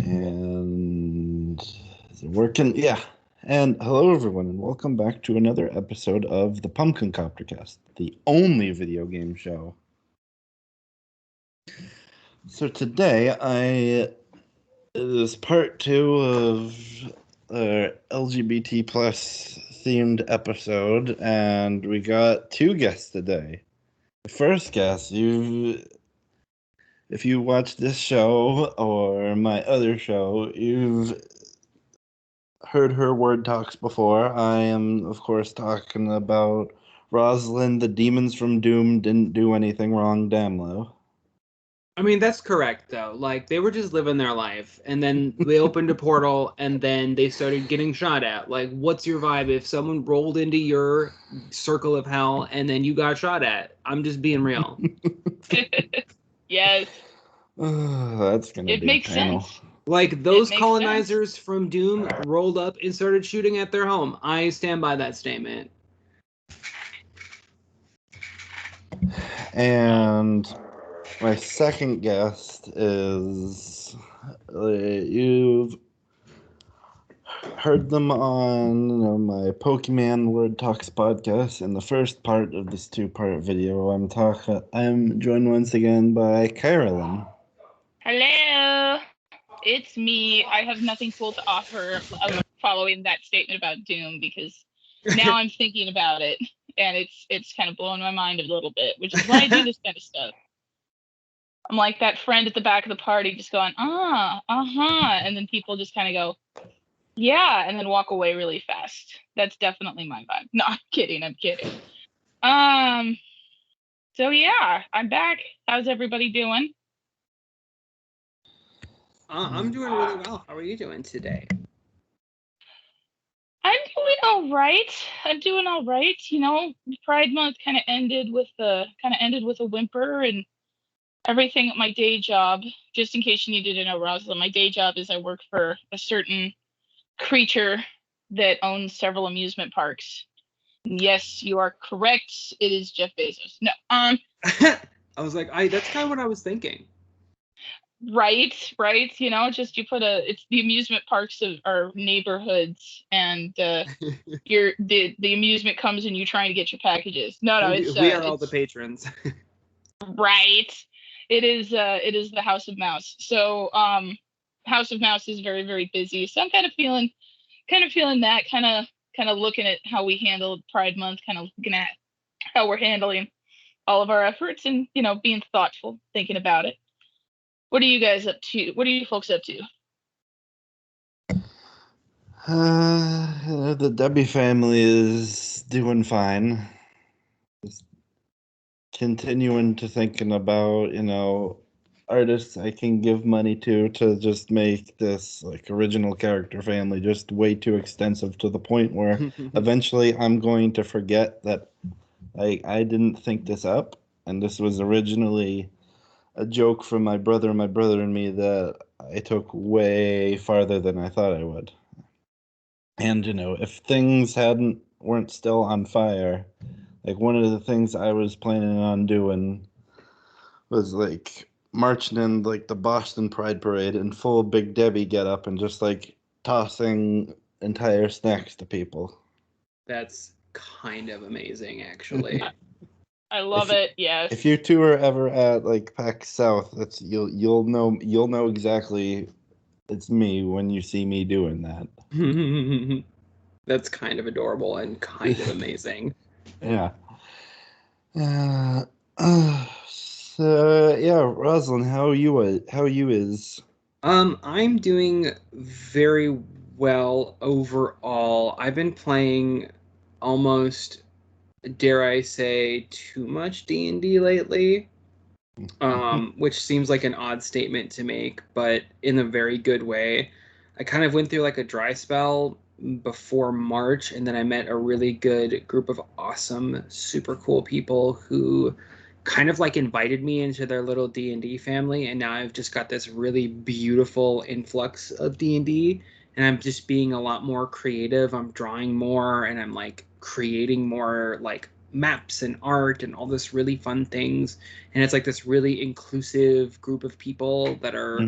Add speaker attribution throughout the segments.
Speaker 1: And is it working? Yeah. And hello, everyone, and welcome back to another episode of the Pumpkin Copter Cast, the only video game show. So today, it is part 2 of our LGBT plus themed episode, and we got 2 guests today. The first guest, if you watch this show or my other show, you've heard her word talks before. I am, of course, talking about Rosalyn. The demons from Doom didn't do anything wrong, Damlo.
Speaker 2: I mean, that's correct, though. Like, they were just living their life, and then they opened a portal, and then they started getting shot at. Like, what's your vibe if someone rolled into your circle of hell, and then you got shot at? I'm just being real.
Speaker 3: Yes.
Speaker 1: That's going to
Speaker 3: It
Speaker 1: be
Speaker 3: makes
Speaker 1: a panel.
Speaker 3: sense.
Speaker 2: Like, those
Speaker 3: makes
Speaker 2: colonizers from Doom rolled up and started shooting at their home. I stand by that statement.
Speaker 1: And my second guest is you've heard them on my Pokemon Word Talks podcast. In the first part of this 2-part video, I'm joined once again by Carolyn.
Speaker 3: Hello. It's me. I have nothing cool to offer following that statement about Doom because now I'm thinking about it and it's kind of blowing my mind a little bit, which is why I do this kind of stuff. I'm like that friend at the back of the party just going, and then people just kind of go, yeah, and then walk away really fast. That's definitely my vibe. No, I'm kidding. So yeah, I'm back. How's everybody doing?
Speaker 2: I'm doing really well. How are you doing today?
Speaker 3: I'm doing all right. You know, Pride Month kind of ended with a whimper and everything at my day job. Just in case you needed to know, Rosalyn, my day job is I work for a certain creature that owns several amusement parks. Yes, you are correct. It is Jeff Bezos. No,
Speaker 2: I was like, that's kind of what I was thinking.
Speaker 3: Right. You know, just it's the amusement parks of our neighborhoods, and the amusement comes and you're trying to get your packages. No,
Speaker 2: we are all the patrons.
Speaker 3: Right. It is the House of Mouse. So House of Mouse is very, very busy. So I'm kind of feeling that, kind of looking at how we handled Pride Month, kind of looking at how we're handling all of our efforts and, you know, being thoughtful, thinking about it. What are you guys up to? What are you folks up to?
Speaker 1: The Debbie family is doing fine. Just continuing to thinking about, artists I can give money to just make this like original character family just way too extensive to the point where eventually I'm going to forget that I didn't think this up, and this was originally a joke from my brother and me that I took way farther than I thought I would. And if things weren't still on fire, like one of the things I was planning on doing was like marching in like the Boston Pride Parade in full Big Debbie getup and just like tossing entire snacks to people.
Speaker 2: That's kind of amazing, actually.
Speaker 3: I love it. Yes.
Speaker 1: If you two are ever at like PAX South, that's you'll know exactly it's me when you see me doing that.
Speaker 2: That's kind of adorable and kind of amazing.
Speaker 1: Yeah. So yeah, Rosalyn, how are you is?
Speaker 2: I'm doing very well overall. I've been playing almost, dare I say, too much D&D lately. Which seems like an odd statement to make, but in a very good way. I kind of went through like a dry spell before March, and then I met a really good group of awesome, super cool people who kind of like invited me into their little D&D family, and now I've just got this really beautiful influx of D&D, and I'm just being a lot more creative. I'm drawing more, and I'm like creating more like maps and art and all this really fun things, and it's like this really inclusive group of people that are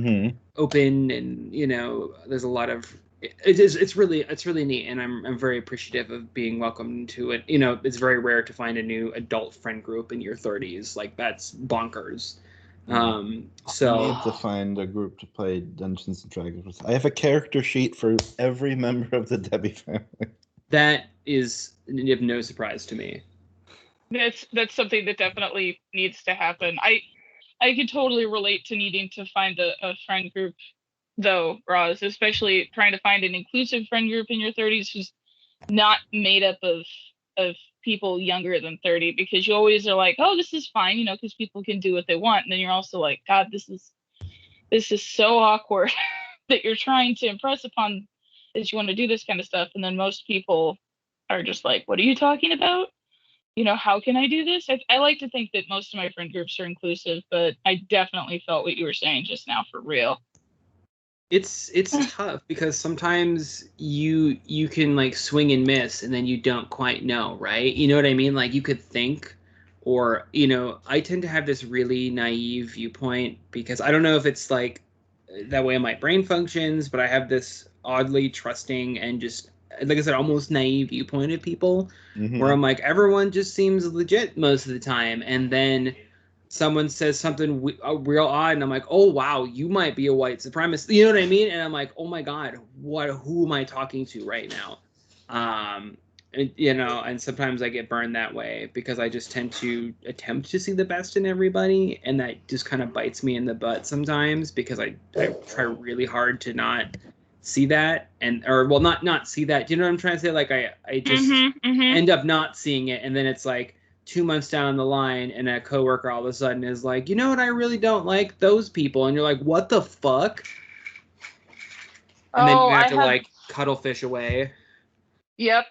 Speaker 2: open, and there's a lot of it's really neat, and I'm very appreciative of being welcomed to it. It's very rare to find a new adult friend group in your 30s. Like, that's bonkers. So
Speaker 1: I need to find a group to play Dungeons and Dragons with. I have a character sheet for every member of the Debbie family.
Speaker 2: That is of no surprise to me.
Speaker 3: That's something that definitely needs to happen. I could totally relate to needing to find a friend group, though, Roz, especially trying to find an inclusive friend group in your 30s who's not made up of people younger than 30, because you always are like, oh, this is fine, because people can do what they want, and then you're also like, God, this is so awkward that you're trying to impress upon that you want to do this kind of stuff, and then most people are just like, what are you talking about? How can I do this? I like to think that most of my friend groups are inclusive, but I definitely felt what you were saying just now, for real.
Speaker 2: It's tough because sometimes you can like swing and miss, and then you don't quite know, right? You know what I mean? Like, you could think, or I tend to have this really naive viewpoint, because I don't know if it's like that way my brain functions, but I have this oddly trusting and just, like I said, almost naive viewpoint of people, where I'm like, everyone just seems legit most of the time, and then someone says something real odd, and I'm like, oh wow, you might be a white supremacist, you know what I mean? And I'm like, oh my god, who am I talking to right now? And sometimes I get burned that way, because I just tend to attempt to see the best in everybody, and that just kind of bites me in the butt sometimes, because I try really hard to not see that, not see that. Do you know what I'm trying to say? Like, I just end up not seeing it, and then it's like 2 months down the line, and a coworker all of a sudden is like, you know what, I really don't like those people, and you're like, what the fuck? And then you have to like cuddlefish away.
Speaker 3: Yep.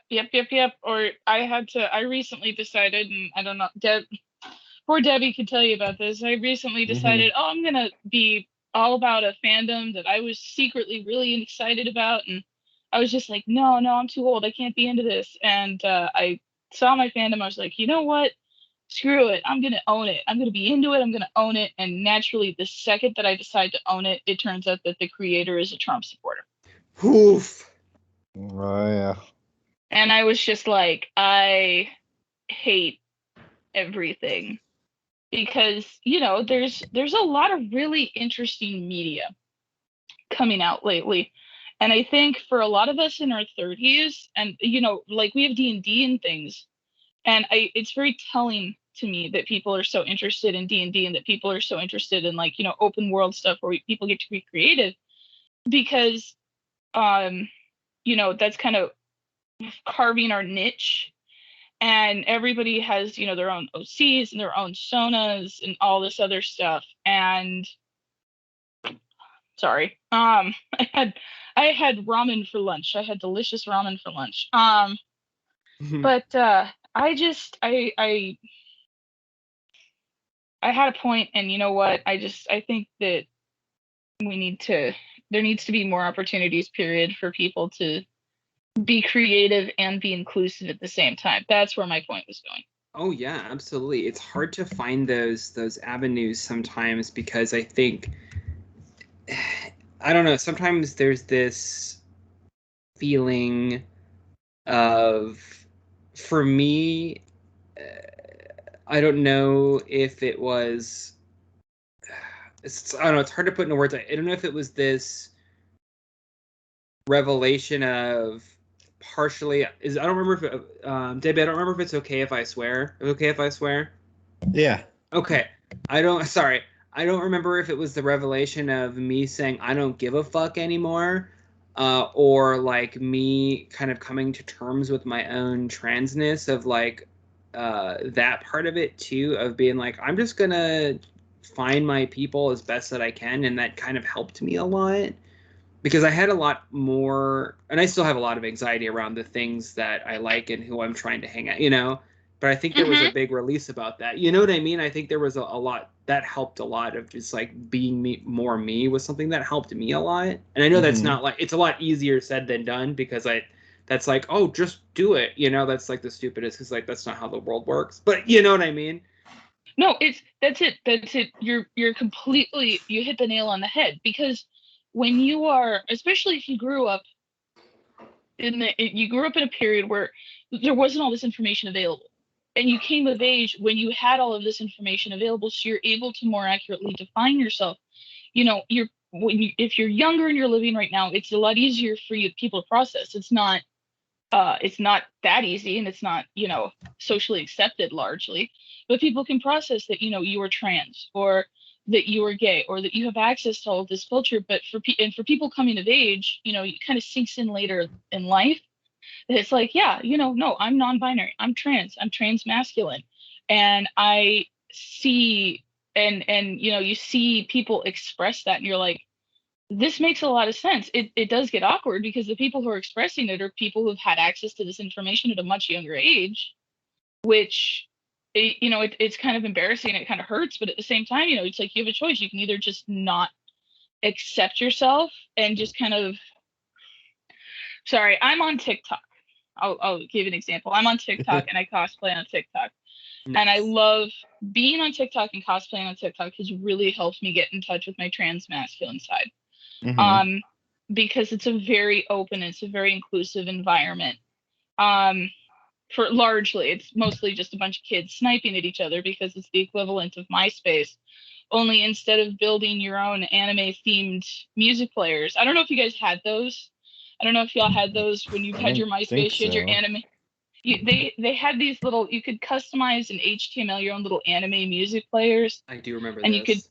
Speaker 3: Or I recently decided, and I don't know, poor Debbie could tell you about this. I recently decided, I'm gonna be all about a fandom that I was secretly really excited about, and I was just like, no, I'm too old, I can't be into this. And I saw my fandom, I was like, you know what? Screw it. I'm going to own it. I'm going to be into it. I'm going to own it. And naturally, the second that I decide to own it, it turns out that the creator is a Trump supporter.
Speaker 2: Oof.
Speaker 1: Oh, yeah.
Speaker 3: And I was just like, I hate everything. Because, there's a lot of really interesting media coming out lately. And I think for a lot of us in our 30s, and, like, we have D&D and things, and it's very telling to me that people are so interested in D&D, and that people are so interested in, like, open world stuff where people get to be creative, because, that's kind of carving our niche, and everybody has, their own OCs and their own sonas and all this other stuff. And sorry, I had ramen for lunch. I had delicious ramen for lunch. But I had a point, and you know what? I think that there needs to be more opportunities, period, for people to be creative and be inclusive at the same time. That's where my point was going.
Speaker 2: Oh yeah, absolutely. It's hard to find those avenues sometimes, because I think, I don't know, sometimes there's this feeling of, for me, I don't know if it was, I don't know, it's hard to put into words. I don't know if it was this revelation of partially, I don't remember if Debbie, I don't remember if it's okay if I swear. Is it okay if I swear?
Speaker 1: Yeah.
Speaker 2: Okay. I don't remember if it was the revelation of me saying I don't give a fuck anymore, or like me kind of coming to terms with my own transness, of like that part of it too, of being like, I'm just gonna find my people as best that I can, and that kind of helped me a lot, because I had a lot more, and I still have a lot of anxiety around the things that I like and who I'm trying to hang out, but I think there was a big release about that. You know what I mean? I think there was a lot that helped, a lot of just like being more me was something that helped me a lot. And I know that's not like, it's a lot easier said than done, because that's like, oh, just do it. That's like the stupidest, because like that's not how the world works. But you know what I mean?
Speaker 3: No, that's it. You're completely, you hit the nail on the head, because when you are, especially if you grew up in a period where there wasn't all this information available, and you came of age when you had all of this information available, so you're able to more accurately define yourself. If you're younger and you're living right now, it's a lot easier for people to process. It's not that easy, and it's not socially accepted largely, but people can process that you are trans, or that you are gay, or that you have access to all of this culture. But for people coming of age, it kind of sinks in later in life. It's like, yeah, no, I'm non-binary, I'm trans masculine, and I see, and you see people express that, and you're like, this makes a lot of sense. It does get awkward, because the people who are expressing it are people who've had access to this information at a much younger age, which it's kind of embarrassing. It kind of hurts, but at the same time, it's like you have a choice. You can either just not accept yourself and just kind of, sorry, I'm on TikTok. I'll give an example. I'm on TikTok and I cosplay on TikTok. Nice. And I love being on TikTok, and cosplaying on TikTok has really helped me get in touch with my trans masculine side. Mm-hmm. Because it's a very open, it's a very inclusive environment. For largely, it's mostly just a bunch of kids sniping at each other, because it's the equivalent of MySpace. Only instead of building your own anime themed music players. I don't know if you guys had those. I don't know if y'all had those when you had your MySpace, you had your anime. They had these little, you could customize in HTML your own little anime music players.
Speaker 2: I do remember
Speaker 3: and
Speaker 2: this.
Speaker 3: You could,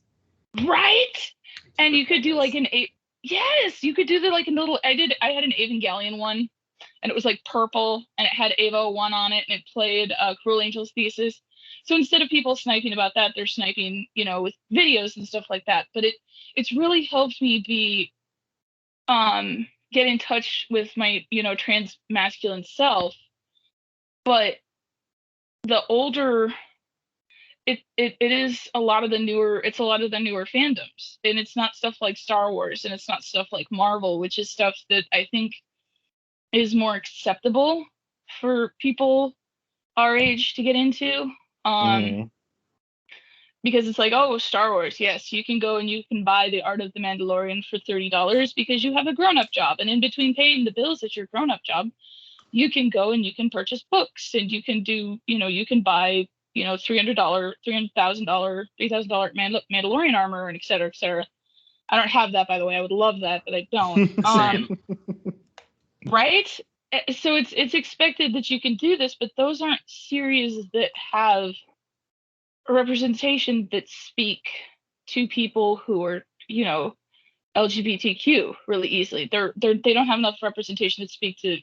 Speaker 3: right? And you could do like yes, you could do the like a little, I had an Evangelion one, and it was like purple, and it had Avo 1 on it, and it played Cruel Angel's Thesis. So instead of people sniping about that, they're sniping, with videos and stuff like that. But it's really helped me get in touch with my, trans masculine self. But the older it is a lot of the newer fandoms, and it's not stuff like Star Wars, and it's not stuff like Marvel, which is stuff that I think is more acceptable for people our age to get into. Because it's like, oh, Star Wars, yes, you can go and you can buy The Art of the Mandalorian for $30 because you have a grown-up job, and in between paying the bills at your grown-up job, you can go and you can purchase books, and you can do, you can buy, $300,000 Mandalorian armor, and et cetera, et cetera. I don't have that, by the way. I would love that, but I don't. Right? So it's expected that you can do this, but those aren't series that have a representation that speak to people who are, LGBTQ really easily. They don't have enough representation to speak to,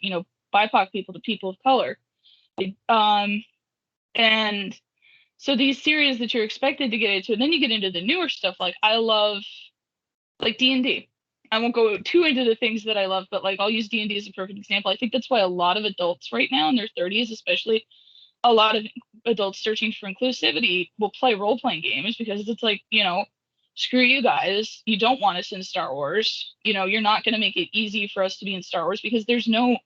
Speaker 3: BIPOC people, to people of color. And so these series that you're expected to get into, and then you get into the newer stuff. Like I love like D&D. I won't go too into the things that I love, but like I'll use D&D as a perfect example. I think that's why a lot of adults right now in their 30s, especially a lot of adults searching for inclusivity, will play role-playing games, because it's like, screw you guys. You don't want us in Star Wars. You're not going to make it easy for us to be in Star Wars, because there's no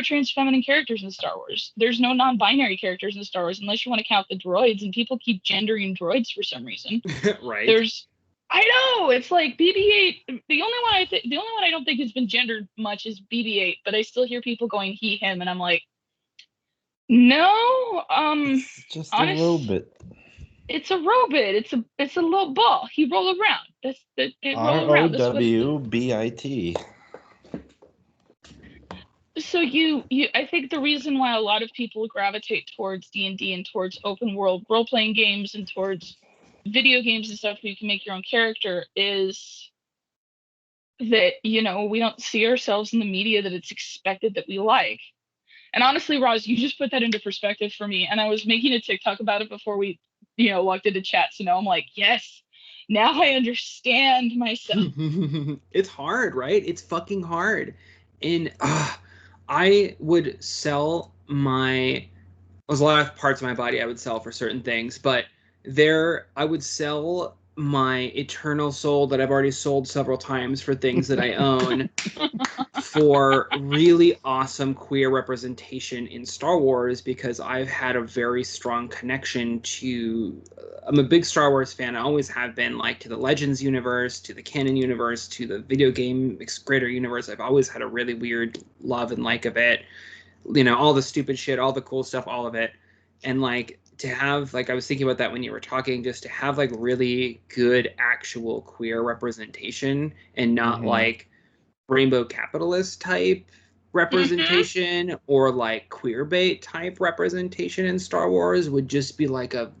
Speaker 3: trans feminine characters in Star Wars. There's no non-binary characters in Star Wars, unless you want to count the droids, and people keep gendering droids for some reason.
Speaker 2: Right.
Speaker 3: I know, it's like BB-8. The only one I don't think has been gendered much is BB-8, but I still hear people going he, him, and I'm like, no,
Speaker 1: it's just a robot.
Speaker 3: It's a robot. It's a little ball. He roll around. It roll around.
Speaker 1: ROWBIT.
Speaker 3: So I think the reason why a lot of people gravitate towards D&D and towards open world role-playing games and towards video games and stuff where you can make your own character is that, we don't see ourselves in the media that it's expected that we like. And honestly, Roz, you just put that into perspective for me. And I was making a TikTok about it before we, walked into chat. So now I'm like, yes, now I understand myself.
Speaker 2: It's hard, right? It's fucking hard. And I would sell there's a lot of parts of my body I would sell for certain things, but I would sell my eternal soul that I've already sold several times for things that I own for really awesome queer representation in Star Wars, because I've had a very strong connection to I'm a big Star Wars fan. I always have been, like, to the Legends universe, to the canon universe, to the video game greater universe. I've always had a really weird love and like of it. All the stupid shit, all the cool stuff, all of it. And, like, to have, like, I was thinking about that when you were talking, just to have, like, really good actual queer representation and not like rainbow capitalist type representation or like queer bait type representation in Star Wars would just be like a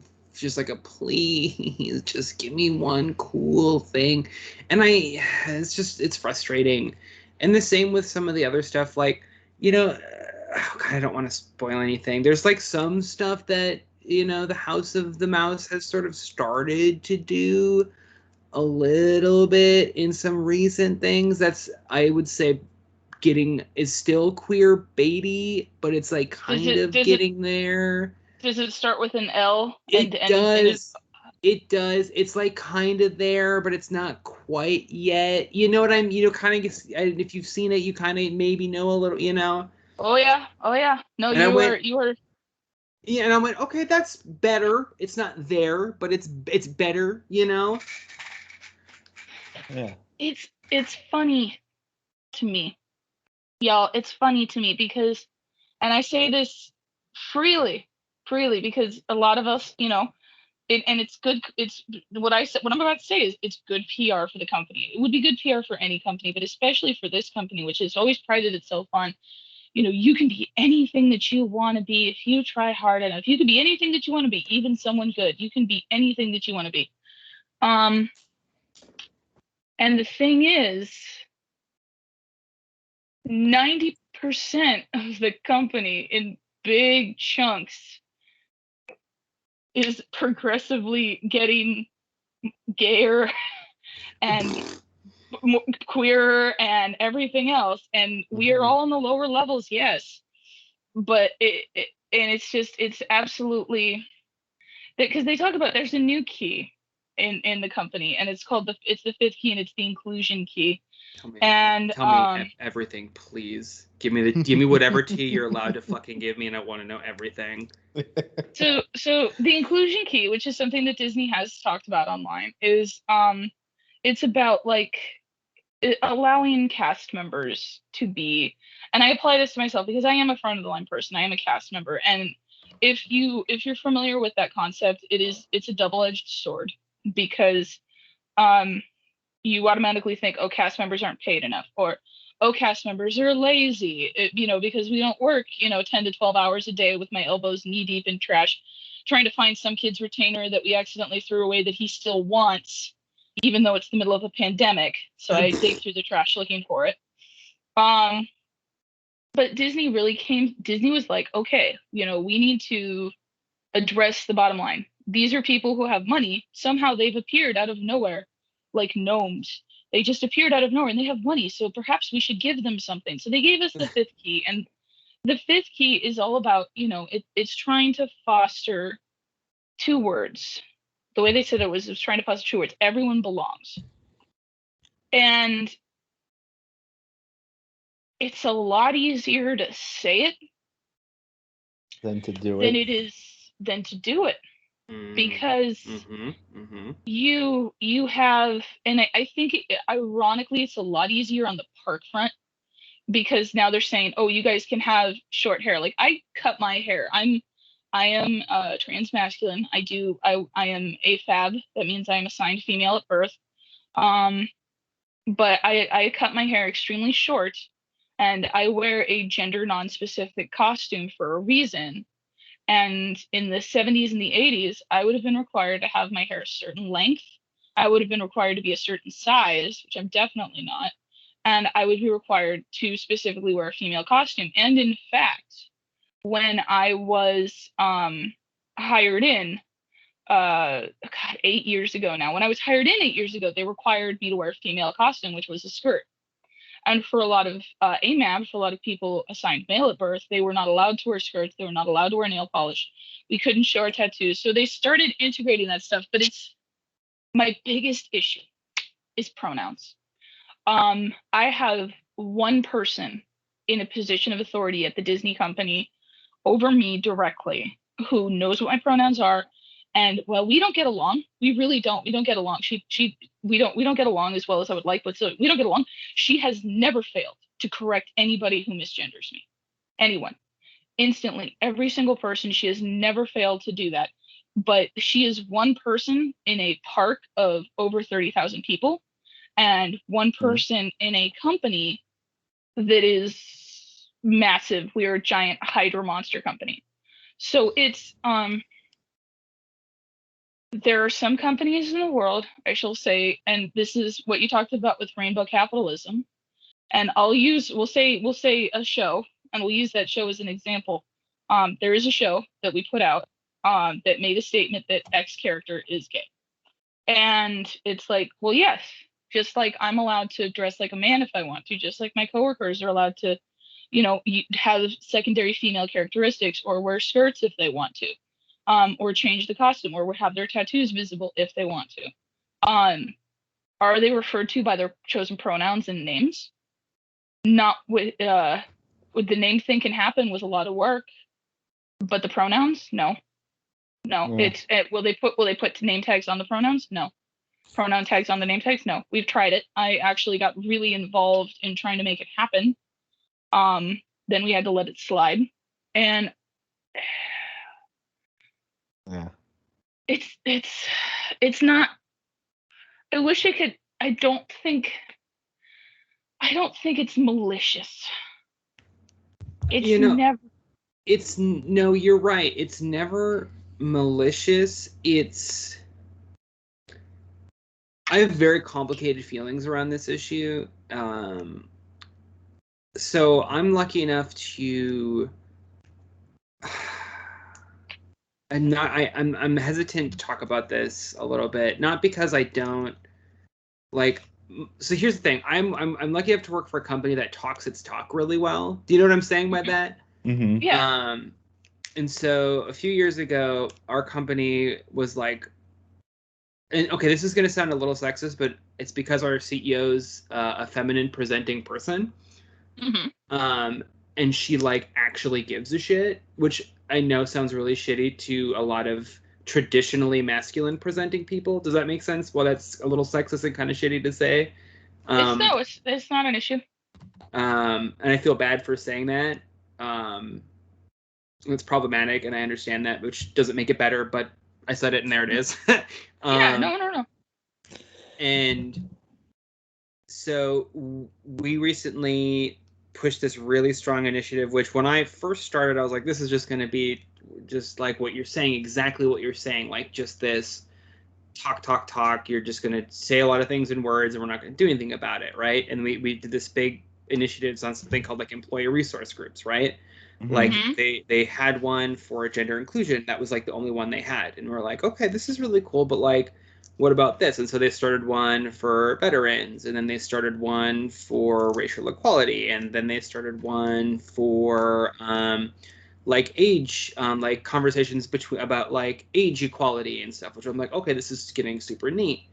Speaker 2: please just give me one cool thing. And it's frustrating. And the same with some of the other stuff, like, oh God, I don't want to spoil anything. There's like some stuff that, the House of the Mouse has sort of started to do a little bit in some recent things. That's, I would say, is still queer baity, but it's like getting there.
Speaker 3: Does it start with an L?
Speaker 2: It does. It does. It's like kind of there, but it's not quite yet. You know what I'm? Kind of. If you've seen it, you kind of maybe know a little.
Speaker 3: Oh yeah. No,
Speaker 2: and
Speaker 3: you were.
Speaker 2: Yeah, and I went, okay, that's better. It's not there, but it's better.
Speaker 1: Yeah.
Speaker 3: It's funny to me, y'all. It's funny to me because, and I say this freely, because a lot of us, and it's good. It's what I'm about to say is it's good PR for the company. It would be good PR for any company, but especially for this company, which has always prided itself on, you can be anything that you want to be if you try hard enough. You can be anything that you want to be, even someone good. You can be anything that you want to be. And the thing is, 90% of the company in big chunks is progressively getting gayer and queerer and everything else. And we are all in the lower levels, yes. But it's absolutely, because they talk about there's a new key in the company, and it's called it's the fifth key, and it's the inclusion key.
Speaker 2: Tell me everything, please. Give me whatever tea you're allowed to fucking give me, and I want to know everything.
Speaker 3: So the inclusion key, which is something that Disney has talked about online, is it's about like allowing cast members to be, and I apply this to myself because I am a front of the line person. I am a cast member, and if you're familiar with that concept, it's a double-edged sword, because you automatically think, oh, cast members aren't paid enough, or oh, cast members are lazy, because we don't work 10 to 12 hours a day with my elbows knee deep in trash trying to find some kid's retainer that we accidentally threw away that he still wants, even though it's the middle of a pandemic. So I dig through the trash looking for it. But Disney was like, okay, we need to address the bottom line. These are people who have money. Somehow they've appeared out of nowhere, like gnomes. They just appeared out of nowhere and they have money. So perhaps we should give them something. So they gave us the fifth key. And the fifth key is all about, it's trying to foster two words. The way they said it was trying to foster two words. Everyone belongs. And it's a lot easier to say it
Speaker 1: than to do
Speaker 3: it. Than to do it. Because you have, and I think ironically it's a lot easier on the park front, because now they're saying, oh, you guys can have short hair. Like, I cut my hair. I am transmasculine. I am AFAB. That means I am assigned female at birth. But I cut my hair extremely short, and I wear a gender non-specific costume for a reason. And in the 70s and the 80s, I would have been required to have my hair a certain length. I would have been required to be a certain size, which I'm definitely not. And I would be required to specifically wear a female costume. And in fact, when I was hired in, 8 years ago now, when I was hired in 8 years ago, they required me to wear a female costume, which was a skirt. And for a lot of AMAB, for a lot of people assigned male at birth, they were not allowed to wear skirts. They were not allowed to wear nail polish. We couldn't show our tattoos. So they started integrating that stuff. But My biggest issue is pronouns. I have one person in a position of authority at the Disney company over me directly who knows what my pronouns are. And well, we don't get along. We really don't. We don't get along. We don't get along as well as I would like, but so we don't get along. She has never failed to correct anybody who misgenders me. Anyone. Instantly. Every single person. She has never failed to do that. But she is one person in a park of over 30,000 people and one person in a company that is massive. We are a giant Hydra monster company. So it's there are some companies in the world, I shall say, and this is what you talked about with rainbow capitalism. And we'll say a show, and we'll use that show as an example. There is a show that we put out that made a statement that X character is gay. And it's like, well, yes, just like I'm allowed to dress like a man if I want to, just like my coworkers are allowed to, have secondary female characteristics or wear skirts if they want to, or change the costume or have their tattoos visible if they want to. Are they referred to by their chosen pronouns and names? Not with the name thing can happen with a lot of work, but the pronouns, no. Yeah. Will they put name tags on the pronouns? No. Pronoun tags on the name tags? No. We've tried it. I actually got really involved in trying to make it happen. Then we had to let it slide. And
Speaker 1: yeah.
Speaker 3: It's not. I wish I could. I don't think it's malicious. It's never.
Speaker 2: It's no, you're right. It's never malicious. I have very complicated feelings around this issue. So I'm lucky enough to. I'm hesitant to talk about this a little bit, not because I don't like. So here's the thing. I'm lucky enough to work for a company that talks its talk really well. Do you know what I'm saying by that?
Speaker 1: Mm-hmm.
Speaker 3: Yeah.
Speaker 2: And so a few years ago, our company was like, and okay, this is going to sound a little sexist, but it's because our CEO's a feminine presenting person.
Speaker 3: Mm-hmm.
Speaker 2: And she like actually gives a shit, which I know sounds really shitty to a lot of traditionally masculine presenting people. Does that make sense? Well, that's a little sexist and kind of shitty to say.
Speaker 3: It's not an issue.
Speaker 2: And I feel bad for saying that. It's problematic, and I understand that, which doesn't make it better, but I said it, and there it is.
Speaker 3: Yeah, no.
Speaker 2: And so we recently pushed this really strong initiative, which when I first started, I was like, this is just going to be just like what you're saying, exactly what you're saying, like just this talk. You're just going to say a lot of things in words, and we're not going to do anything about it, right? And we did this big initiatives on something called like employee resource groups, right? Mm-hmm. Like they had one for gender inclusion. That was like the only one they had. And we're like, okay, this is really cool, but like, what about this? And so they started one for veterans, and then they started one for racial equality, and then they started one for like age, like conversations about like age equality and stuff, which I'm like, okay, this is getting super neat.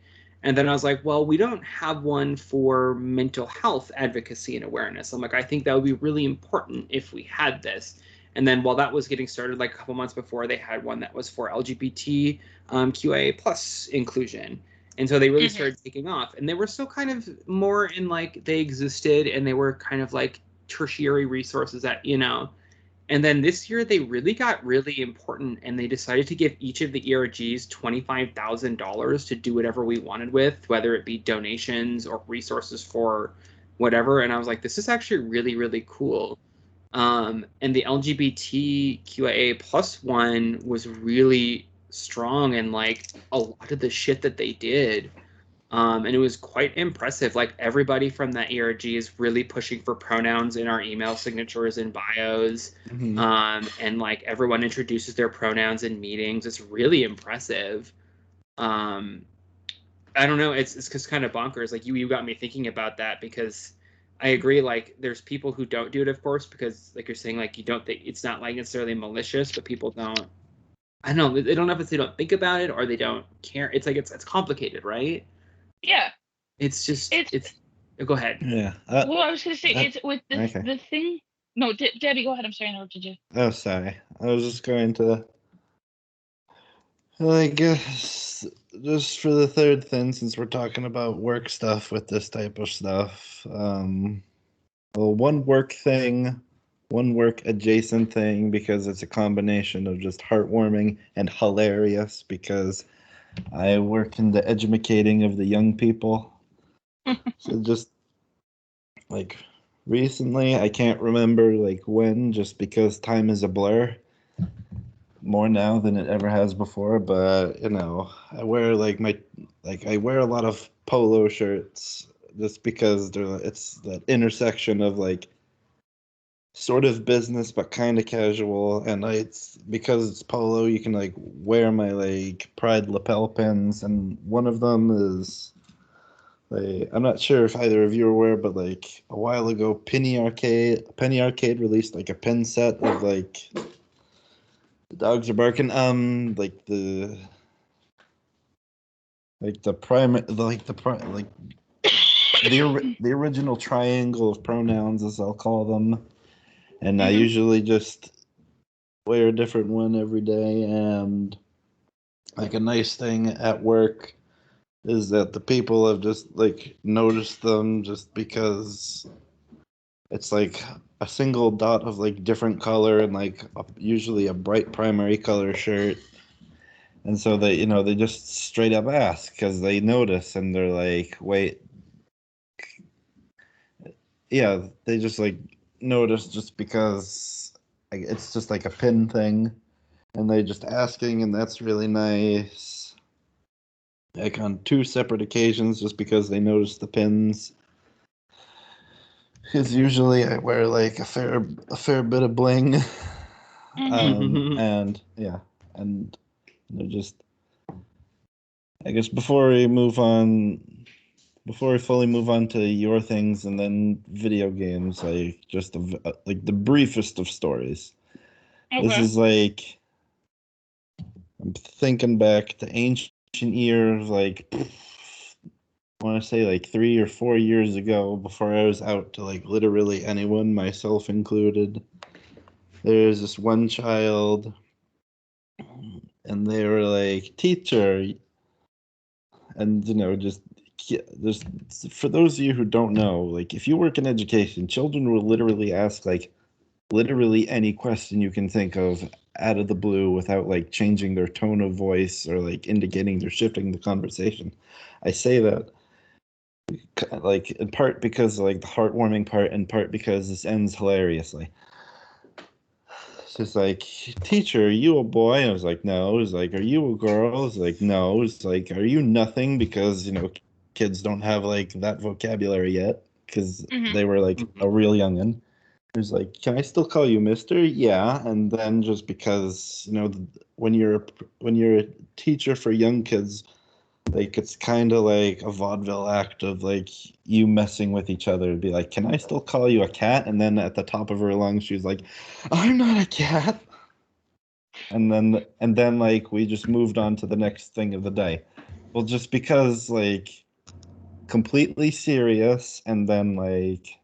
Speaker 2: And then I was like, well, we don't have one for mental health advocacy and awareness. I'm like, I think that would be really important if we had this. And then while that was getting started, like a couple months before, they had one that was for LGBT QIA plus inclusion. And so they really started taking off. And they were still kind of more in like they existed, and they were kind of like tertiary resources that, And then this year they really got really important, and they decided to give each of the ERGs $25,000 to do whatever we wanted with, whether it be donations or resources for whatever. And I was like, this is actually really, really cool. And the LGBTQIA plus one was really strong, and like a lot of the shit that they did. And it was quite impressive. Like everybody from that ERG is really pushing for pronouns in our email signatures and bios. Mm-hmm. And like everyone introduces their pronouns in meetings. It's really impressive. I don't know. It's just kind of bonkers. Like you got me thinking about that, because I agree. Like there's people who don't do it, of course, because like you're saying, like you don't think it's not like necessarily malicious, but people don't I don't know. They don't know if they don't think about it or they don't care. It's like it's complicated, right?
Speaker 3: Yeah.
Speaker 2: It's just it's. Go ahead.
Speaker 1: Yeah.
Speaker 3: Well, I was gonna say it's with
Speaker 1: okay.
Speaker 3: the thing. No, Debbie, go ahead. I'm sorry, I interrupted you.
Speaker 1: Oh, sorry. I was just going to. Well, I guess just for the third thing, since we're talking about work stuff with this type of stuff, well, one work adjacent thing, because it's a combination of just heartwarming and hilarious, because I work in the educating of the young people. So just like recently, I can't remember like when, just because time is a blur more now than it ever has before. But I wear I wear a lot of polo shirts just because it's that intersection of like sort of business but kind of casual, and it's because it's polo, you can like wear my like pride lapel pins, and one of them is like, I'm not sure if either of you are aware, but like a while ago Penny Arcade released like a pin set of like the dogs are barking, the original triangle of pronouns, as I'll call them. And I usually just wear a different one every day. And like a nice thing at work is that the people have just like noticed them, just because it's like a single dot of like different color, and like usually a bright primary color shirt. And so they just straight up ask because they notice, and they're like, wait, yeah, they just like notice just because like, it's just like a pin thing, and they just asking, and that's really nice. Like on two separate occasions, just because they noticed the pins. Because usually I wear like a fair bit of bling, and yeah, and just I guess before we fully move on to your things and then video games, like just like the briefest of stories.
Speaker 3: Okay.
Speaker 1: This is like I'm thinking back to ancient years, like I want to say like 3 or 4 years ago, before I was out to like literally anyone, myself included. There's this one child, and they were like, "Teacher," and just for those of you who don't know, like if you work in education, children will literally ask like literally any question you can think of out of the blue without like changing their tone of voice or like indicating they're shifting the conversation. I say that like in part because like the heartwarming part, in part because this ends hilariously. She's like, "Teacher, are you a boy?" And I was like, "No." It's like, "Are you a girl?" It's like, "No." It's like, "Are you nothing?" Because kids don't have like that vocabulary yet, because they were like a real youngin'. It was like, "Can I still call you Mister?" Yeah. And then just because when you're a teacher for young kids, like it's kind of like a vaudeville act of like you messing with each other. It'd be like, "Can I still call you a cat?" And then at the top of her lungs, she's like, "I'm not a cat." And then like we just moved on to the next thing of the day. Well, just because like completely serious, and then like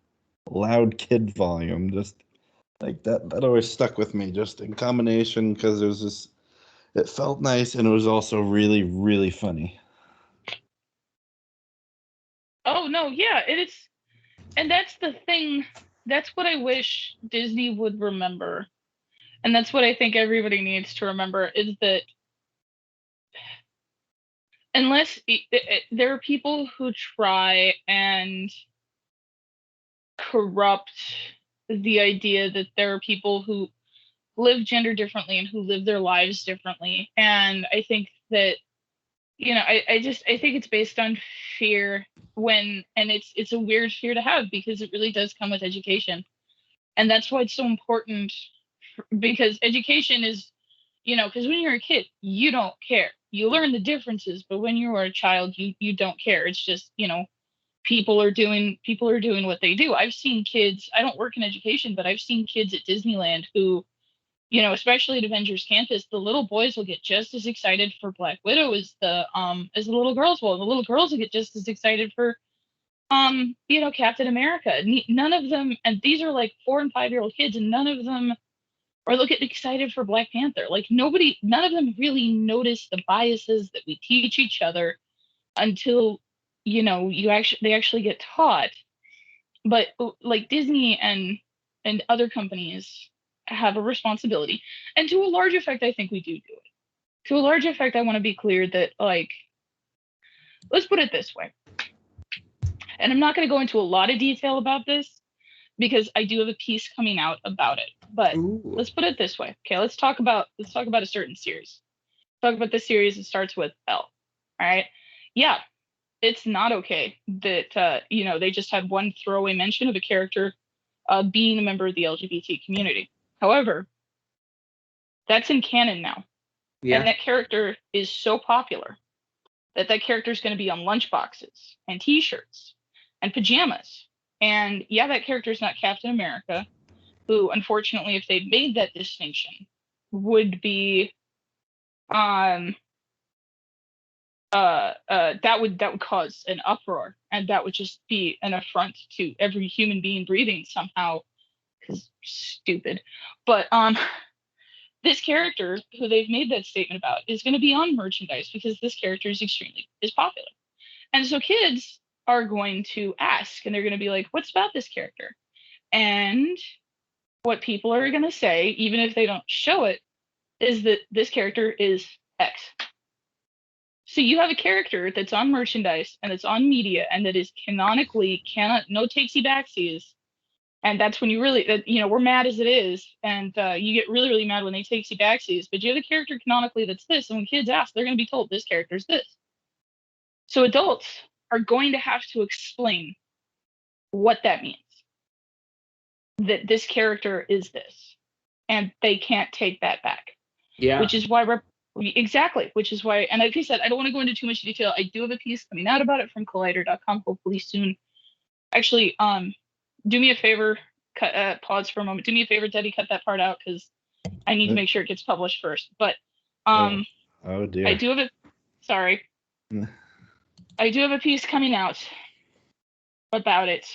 Speaker 1: loud kid volume, just like that always stuck with me, just in combination, because it felt nice, and it was also really, really funny.
Speaker 3: Oh no, yeah, it is, and that's the thing. That's what I wish Disney would remember, and that's what I think everybody needs to remember, is that unless there are people who try and corrupt the idea that there are people who live gender differently and who live their lives differently, and I think that I think it's based on fear, and it's a weird fear to have, because it really does come with education, and that's why it's so important, because education is, because when you're a kid you don't care, you learn the differences, but when you are a child you don't care. It's just, people are doing what they do. I've seen kids, I don't work in education, but I've seen kids at Disneyland who especially at Avengers Campus, the little boys will get just as excited for Black Widow as the little girls will. The little girls will get just as excited for Captain America. None of them, and these are like 4 and 5-year-old kids, and none of them are looking excited for Black Panther. Like none of them really notice the biases that we teach each other until they actually get taught. But like Disney and other companies have a responsibility, and to a large effect, I think we do it. To a large effect, I want to be clear that, like, let's put it this way, and I'm not going to go into a lot of detail about this because I do have a piece coming out about it. But Let's put it this way. Okay, let's talk about a certain series. Talk about the series that starts with L. All right. Yeah, it's not okay that they just had one throwaway mention of a character being a member of the LGBT community. However, that's in canon now. Yeah. And that character is so popular that character is going to be on lunchboxes and T-shirts and pajamas. And yeah, that character is not Captain America, who, unfortunately, if they made that distinction, would be that would cause an uproar, and that would just be an affront to every human being breathing somehow, because stupid. But this character, who they've made that statement about, is going to be on merchandise because this character is popular. And so kids are going to ask, and they're going to be like, what's about this character? And what people are going to say, even if they don't show it, is that this character is X. So you have a character that's on merchandise and it's on media and that is canonically no takesy backsies. And that's when you really, we're mad as it is. And you get really, really mad when they takesy backsies. But you have a character canonically that's this. And when kids ask, they're going to be told this character is this. So adults are going to have to explain what that means. That this character is this. And they can't take that back. Yeah. Which is why and like I said, I don't want to go into too much detail. I do have a piece coming out about it from collider.com, hopefully soon. Actually, do me a favor, pause for a moment. Do me a favor, Teddy, cut that part out because I need to make sure it gets published first. But
Speaker 1: oh dear.
Speaker 3: I do have a piece coming out about it.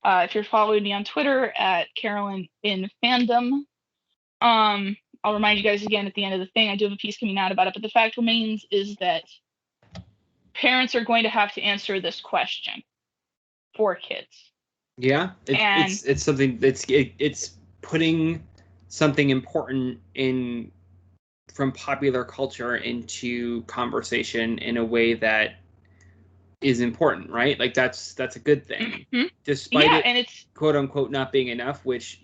Speaker 3: If you're following me on Twitter at Carolyn in Fandom, I'll remind you guys again at the end of the thing, I do have a piece coming out about it, but the fact remains is that parents are going to have to answer this question for kids.
Speaker 2: Yeah, it's something it's putting something important from popular culture into conversation in a way that is important, right? Like that's a good thing, despite it, and it's quote unquote not being enough. Which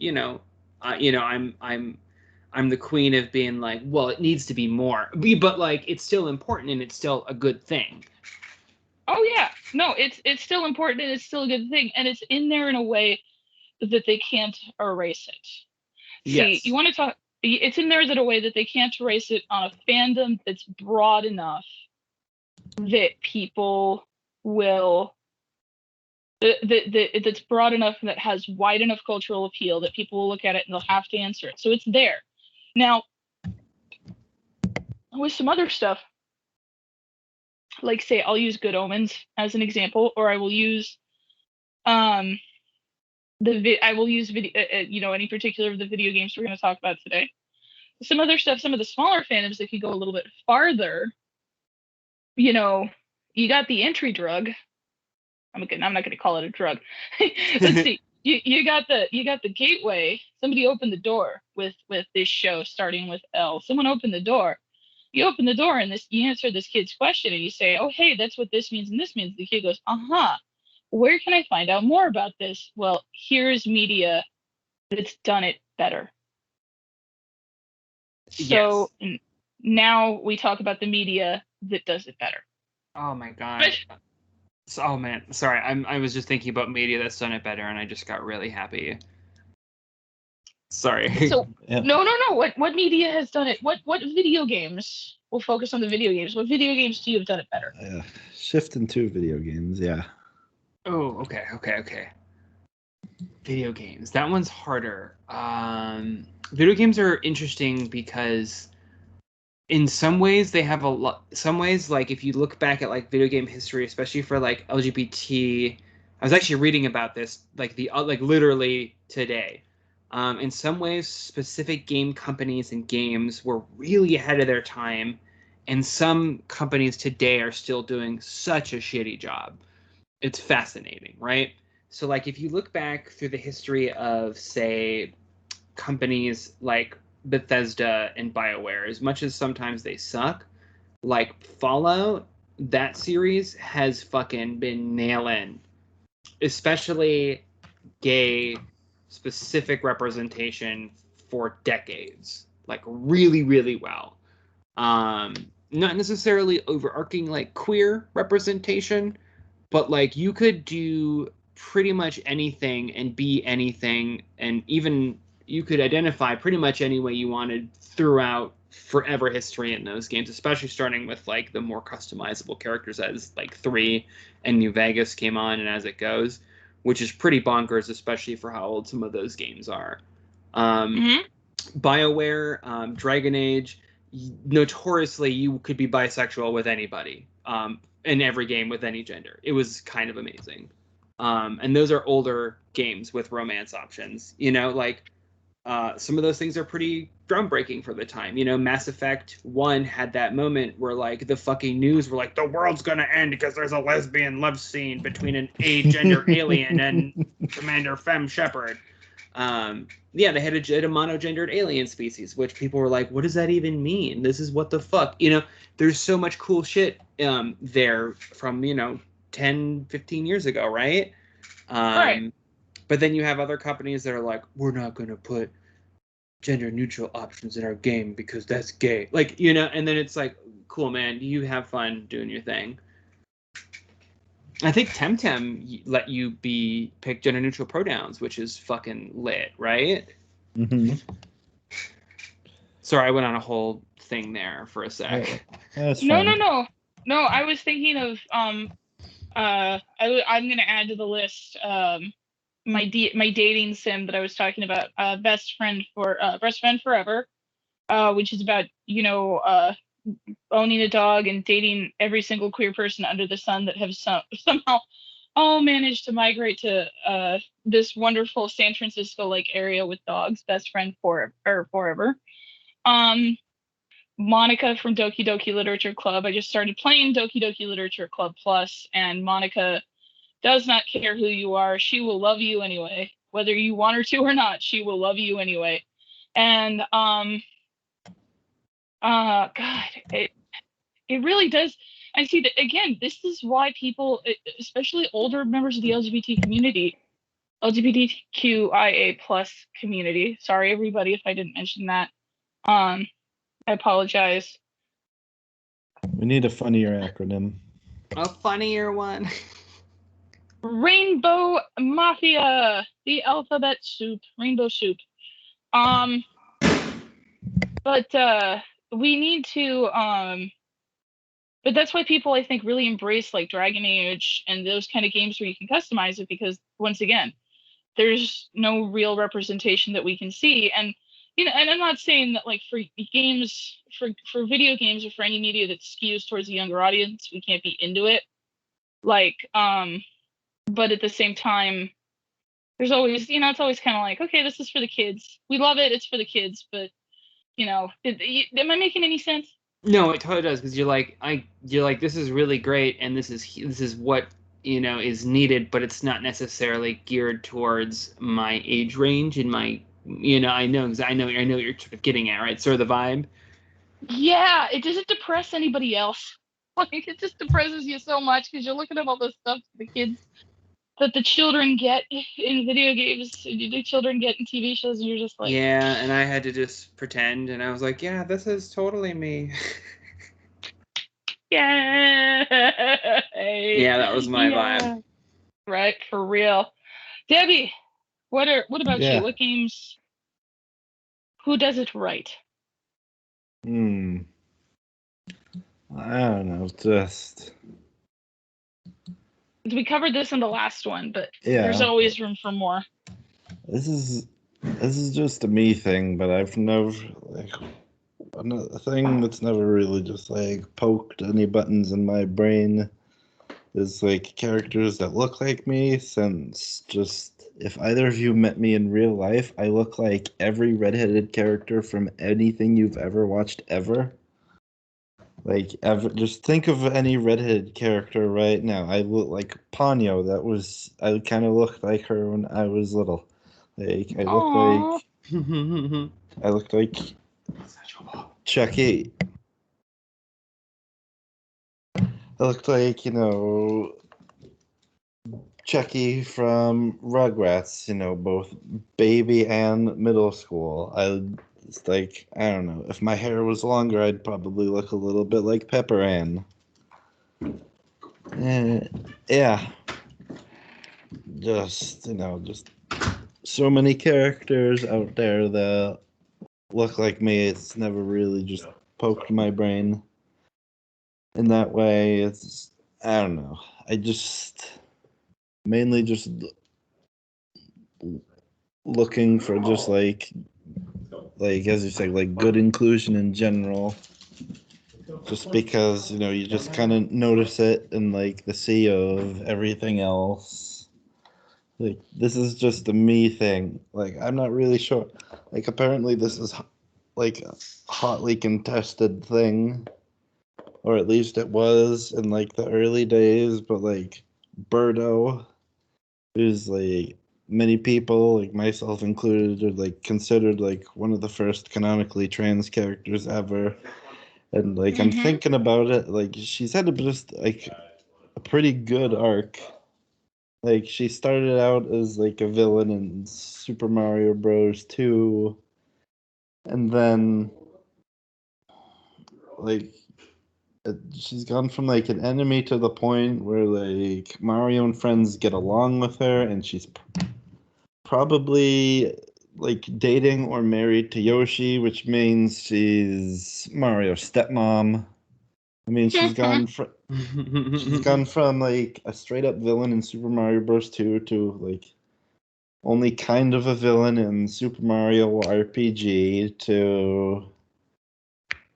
Speaker 2: I'm the queen of being like, well, it needs to be more, but like it's still important and it's still a good thing.
Speaker 3: Oh yeah, no, it's still important and it's still a good thing, and it's in there in a way that they can't erase it. Yes. See, you want to talk? It's in there in a way that they can't erase it on a fandom that's broad enough that people will. That's broad enough and that has wide enough cultural appeal that people will look at it and they'll have to answer it. So it's there. Now, with some other stuff, like say I'll use Good Omens as an example, or I will use any particular of the video games we're going to talk about today. Some other stuff, some of the smaller fandoms that could go a little bit farther. You got the entry drug. I'm not going to call it a drug. Let's see. You got the gateway. Somebody opened the door with this show starting with L. Someone opened the door. You open the door and you answer this kid's question and you say, oh, hey, that's what this means and this means. The kid goes, where can I find out more about this? Well, here's media that's done it better. So now we talk about the media that does it better.
Speaker 2: Oh my God. Oh man, sorry. I was just thinking about media that's done it better, and I just got really happy. Sorry.
Speaker 3: So yeah. No. What media has done it? What video games? We'll focus on the video games. What video games do you have done it better?
Speaker 1: Shift into video games, yeah.
Speaker 2: Oh, okay. Video games. That one's harder. Video games are interesting because in some ways they have a lot. Some ways, like if you look back at like video game history, especially for like LGBT, I was actually reading about this like like literally today. In some ways, specific game companies and games were really ahead of their time, and some companies today are still doing such a shitty job. It's fascinating, right? So like if you look back through the history of say companies like Bethesda and BioWare, as much as sometimes they suck, like Fallout, that series has fucking been nailing, especially gay specific representation for decades, like really, really well. Not necessarily overarching like queer representation, but like you could do pretty much anything and be anything, and even you could identify pretty much any way you wanted throughout forever history in those games, especially starting with like the more customizable characters as like 3 and New Vegas came on and as it goes, which is pretty bonkers, especially for how old some of those games are. BioWare, Dragon Age, notoriously you could be bisexual with anybody in every game with any gender. It was kind of amazing. And those are older games with romance options. You know, like some of those things are pretty groundbreaking for the time. You know, Mass Effect 1 had that moment where like the fucking news were like, the world's gonna end because there's a lesbian love scene between an agender alien and Commander Fem Shepard. Yeah, they had a monogendered alien species, which people were like, what does that even mean? This is what the fuck? You know, there's so much cool shit there from, you know, 10, 15 years ago, right?
Speaker 3: Right.
Speaker 2: But then you have other companies that are like, we're not going to put gender neutral options in our game because that's gay. Like, you know, and then it's like, cool, man, you have fun doing your thing. I think Temtem let you pick gender neutral pronouns, which is fucking lit, right?
Speaker 1: Mm-hmm.
Speaker 2: Sorry, I went on a whole thing there for a sec.
Speaker 3: No. I was thinking of I'm gonna add to the list my dating sim that I was talking about, best friend forever, which is about, you know, owning a dog and dating every single queer person under the sun that have somehow all managed to migrate to this wonderful San Francisco like area with dogs. Best friend forever. Monica from Doki Doki Literature Club. I just started playing Doki Doki Literature Club Plus, and Monica does not care who you are. She will love you anyway, whether you want her to or not. She will love you anyway. And God, it really does. I see that again. This is why people, especially older members of the LGBTQIA plus community. Sorry, everybody, if I didn't mention that. I apologize.
Speaker 1: We need a funnier acronym.
Speaker 2: A funnier one.
Speaker 3: Rainbow Mafia, the alphabet soup, rainbow soup. But we need to but that's why people, I think, really embrace like Dragon Age and those kind of games where you can customize it, because once again, there's no real representation that we can see. And you know, and I'm not saying that like for games, for video games or for any media that skews towards a younger audience, we can't be into it. Like, but at the same time, there's always, you know, it's always kind of like, okay, this is for the kids. We love it. It's for the kids. But, you know, am I making any sense?
Speaker 2: No, it totally does, because you're like, this is really great, and this is what, you know, is needed, but it's not necessarily geared towards my age range and my, you know, I know what you're sort of getting at, right? Sort of the vibe.
Speaker 3: Yeah, it doesn't depress anybody else. Like, it just depresses you so much because you're looking at all this stuff that the children get in video games, the children get in TV shows, and you're just like,
Speaker 2: yeah, and I had to just pretend, and I was like, yeah, this is totally me.
Speaker 3: yeah,
Speaker 2: yeah, that was my vibe.
Speaker 3: Right, for real. Debbie, what about you? What games? Who does it right?
Speaker 1: I don't know, just.
Speaker 3: We covered this in the last one, but there's always room for more.
Speaker 1: This is just a me thing, but I've never like a thing that's never really just like poked any buttons in my brain is like characters that look like me, since just if either of you met me in real life, I look like every redheaded character from anything you've ever watched ever. Like ever, just think of any redheaded character right now. I look like Ponyo. I kind of looked like her when I was little. Like
Speaker 3: Aw.
Speaker 1: I looked like Chucky. I looked like Chucky from Rugrats. Both baby and middle school. It's like I don't know. If my hair was longer, I'd probably look a little bit like Pepper Ann. Yeah, just so many characters out there that look like me. It's never really just poked my brain in that way. I don't know. I just mainly just looking for just like as you say, like good inclusion in general. Just because you just kind of notice it in like the sea of everything else. Like this is just a me thing. Like I'm not really sure. Like apparently this is like a hotly contested thing, or at least it was in like the early days. But like Birdo, who's like many people, like myself included, are like considered like one of the first canonically trans characters ever. And like I'm
Speaker 3: Mhm.
Speaker 1: thinking about it, like she's had just like a pretty good arc. Like she started out as like a villain in Super Mario Bros. 2, and then like she's gone from like an enemy to the point where like Mario and friends get along with her, and she's probably like dating or married to Yoshi, which means she's Mario's stepmom. I mean, she's gone from like a straight up villain in Super Mario Bros. 2 to like only kind of a villain in Super Mario RPG to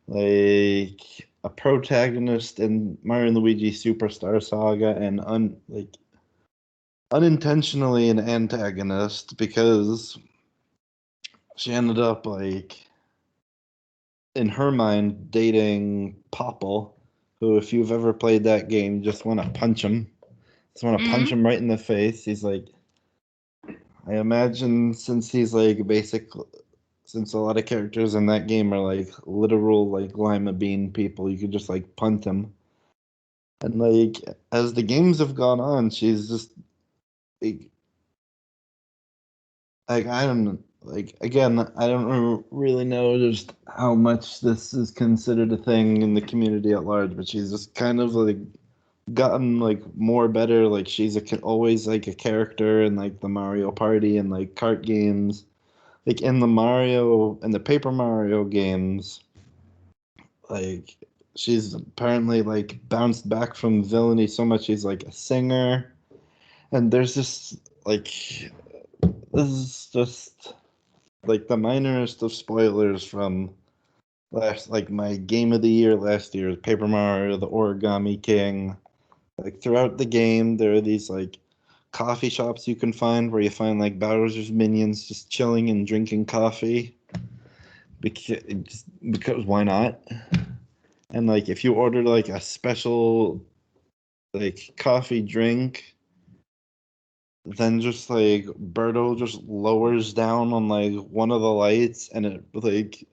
Speaker 1: like a protagonist in Mario and Luigi Superstar Saga, and unintentionally an antagonist because she ended up like in her mind dating Popple, who if you've ever played that game, you just want to punch him. Just want to punch
Speaker 3: Mhm.
Speaker 1: him right in the face. He's like, I imagine since he's like since a lot of characters in that game are like literal like lima bean people, you could just like punt them. And like as the games have gone on, she's just like, I don't like again, I don't really know just how much this is considered a thing in the community at large, but she's just kind of like gotten like more better. Like she's always like a character in like the Mario Party and like kart games. Like in the Paper Mario games, like she's apparently like bounced back from villainy so much she's like a singer. And there's just like this is just like the minorest of spoilers from last like my game of the year last year, Paper Mario, the Origami King. Like throughout the game, there are these like coffee shops you can find where you find like Bowser's minions just chilling and drinking coffee because why not? And like if you order like a special like coffee drink, then just like Birdo just lowers down on like one of the lights and it like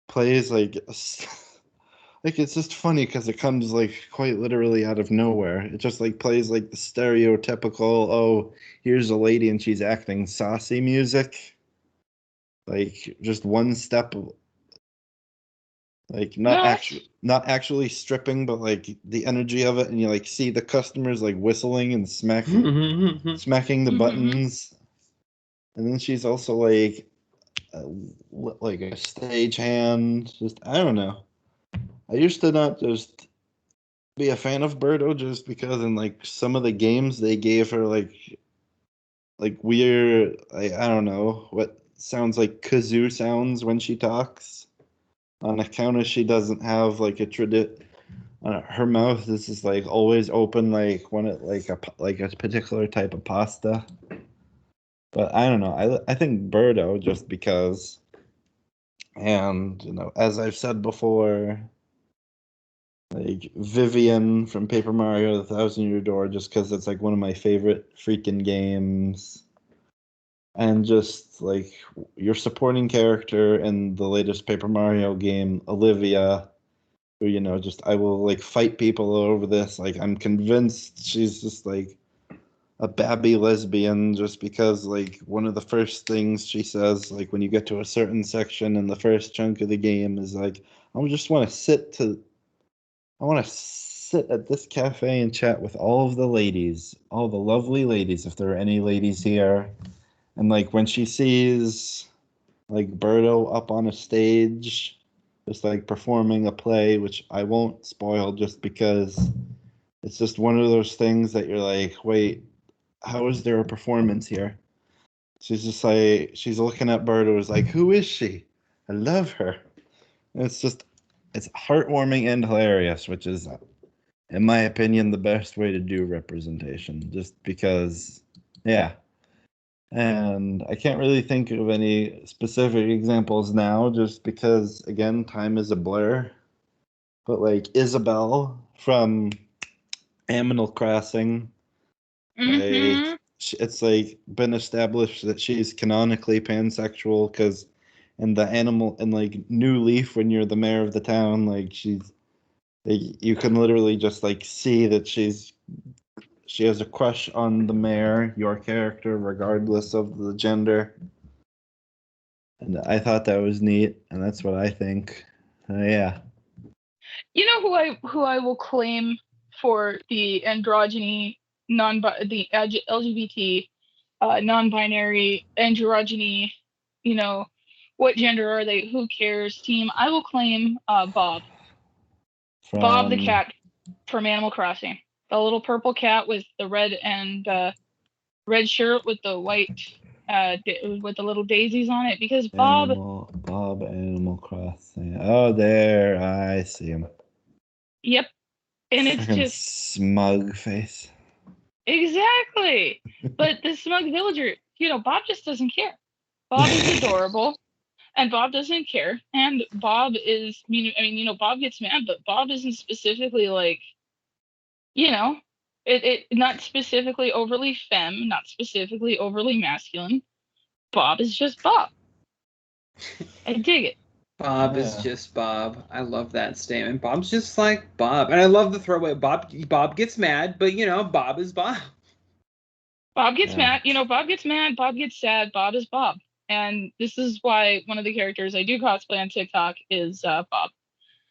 Speaker 1: plays like like it's just funny because it comes like quite literally out of nowhere. It just like plays like the stereotypical, oh, here's a lady and she's acting saucy music. Like just one step, like not actually stripping, but like the energy of it, and you like see the customers like whistling and smacking the
Speaker 3: Mhm.
Speaker 1: buttons. And then she's also like a, like a stagehand. Just I don't know. I used to not just be a fan of Birdo just because in like some of the games they gave her like weird, I don't know what sounds like kazoo sounds when she talks. On account of she doesn't have like her mouth is just like always open, like when it like a particular type of pasta. But I don't know. I think Birdo just because, and as I've said before, like Vivian from Paper Mario: The Thousand Year Door, just because it's like one of my favorite freaking games. And just like your supporting character in the latest Paper Mario game, Olivia, who just I will like fight people over this. Like I'm convinced she's just like a babby lesbian, just because like one of the first things she says, like when you get to a certain section in the first chunk of the game, is like, I just want to sit at this cafe and chat with all of the ladies, all the lovely ladies, if there are any ladies here. And like when she sees like Birdo up on a stage, just like performing a play, which I won't spoil just because it's just one of those things that you're like, wait, how is there a performance here? She's just like, she's looking at Birdo, is like, who is she? I love her. And it's heartwarming and hilarious, which is, in my opinion, the best way to do representation, just because, yeah. And I can't really think of any specific examples now, just because, again, time is a blur. But like Isabel from Animal Crossing, like it's like been established that she's canonically pansexual, because in the animal in like New Leaf, when you're the mayor of the town, like you can literally just like see that she has a crush on the mayor, your character, regardless of the gender. And I thought that was neat, and that's what I think. Yeah.
Speaker 3: You know who I will claim for the androgyny, the LGBT, non-binary, androgyny, what gender are they? Who cares? Team. I will claim Bob. Bob the cat from Animal Crossing. The little purple cat with the red and red shirt with the white with the little daisies on it, because Bob
Speaker 1: Animal Crossing. Oh, there, I see him.
Speaker 3: Yep. And it's
Speaker 1: Frickin'
Speaker 3: just
Speaker 1: smug face.
Speaker 3: Exactly. But the smug villager, Bob just doesn't care. Bob is adorable, and Bob doesn't care. And Bob is, Bob gets mad, but Bob isn't specifically like, it not specifically overly femme, not specifically overly masculine. Bob is just Bob. I dig it.
Speaker 2: Bob is just Bob. I love that statement. Bob's just like Bob. And I love the throwaway. Bob gets mad, but Bob is Bob.
Speaker 3: Bob gets mad. Bob gets mad. Bob gets sad. Bob is Bob. And this is why one of the characters I do cosplay on TikTok is Bob.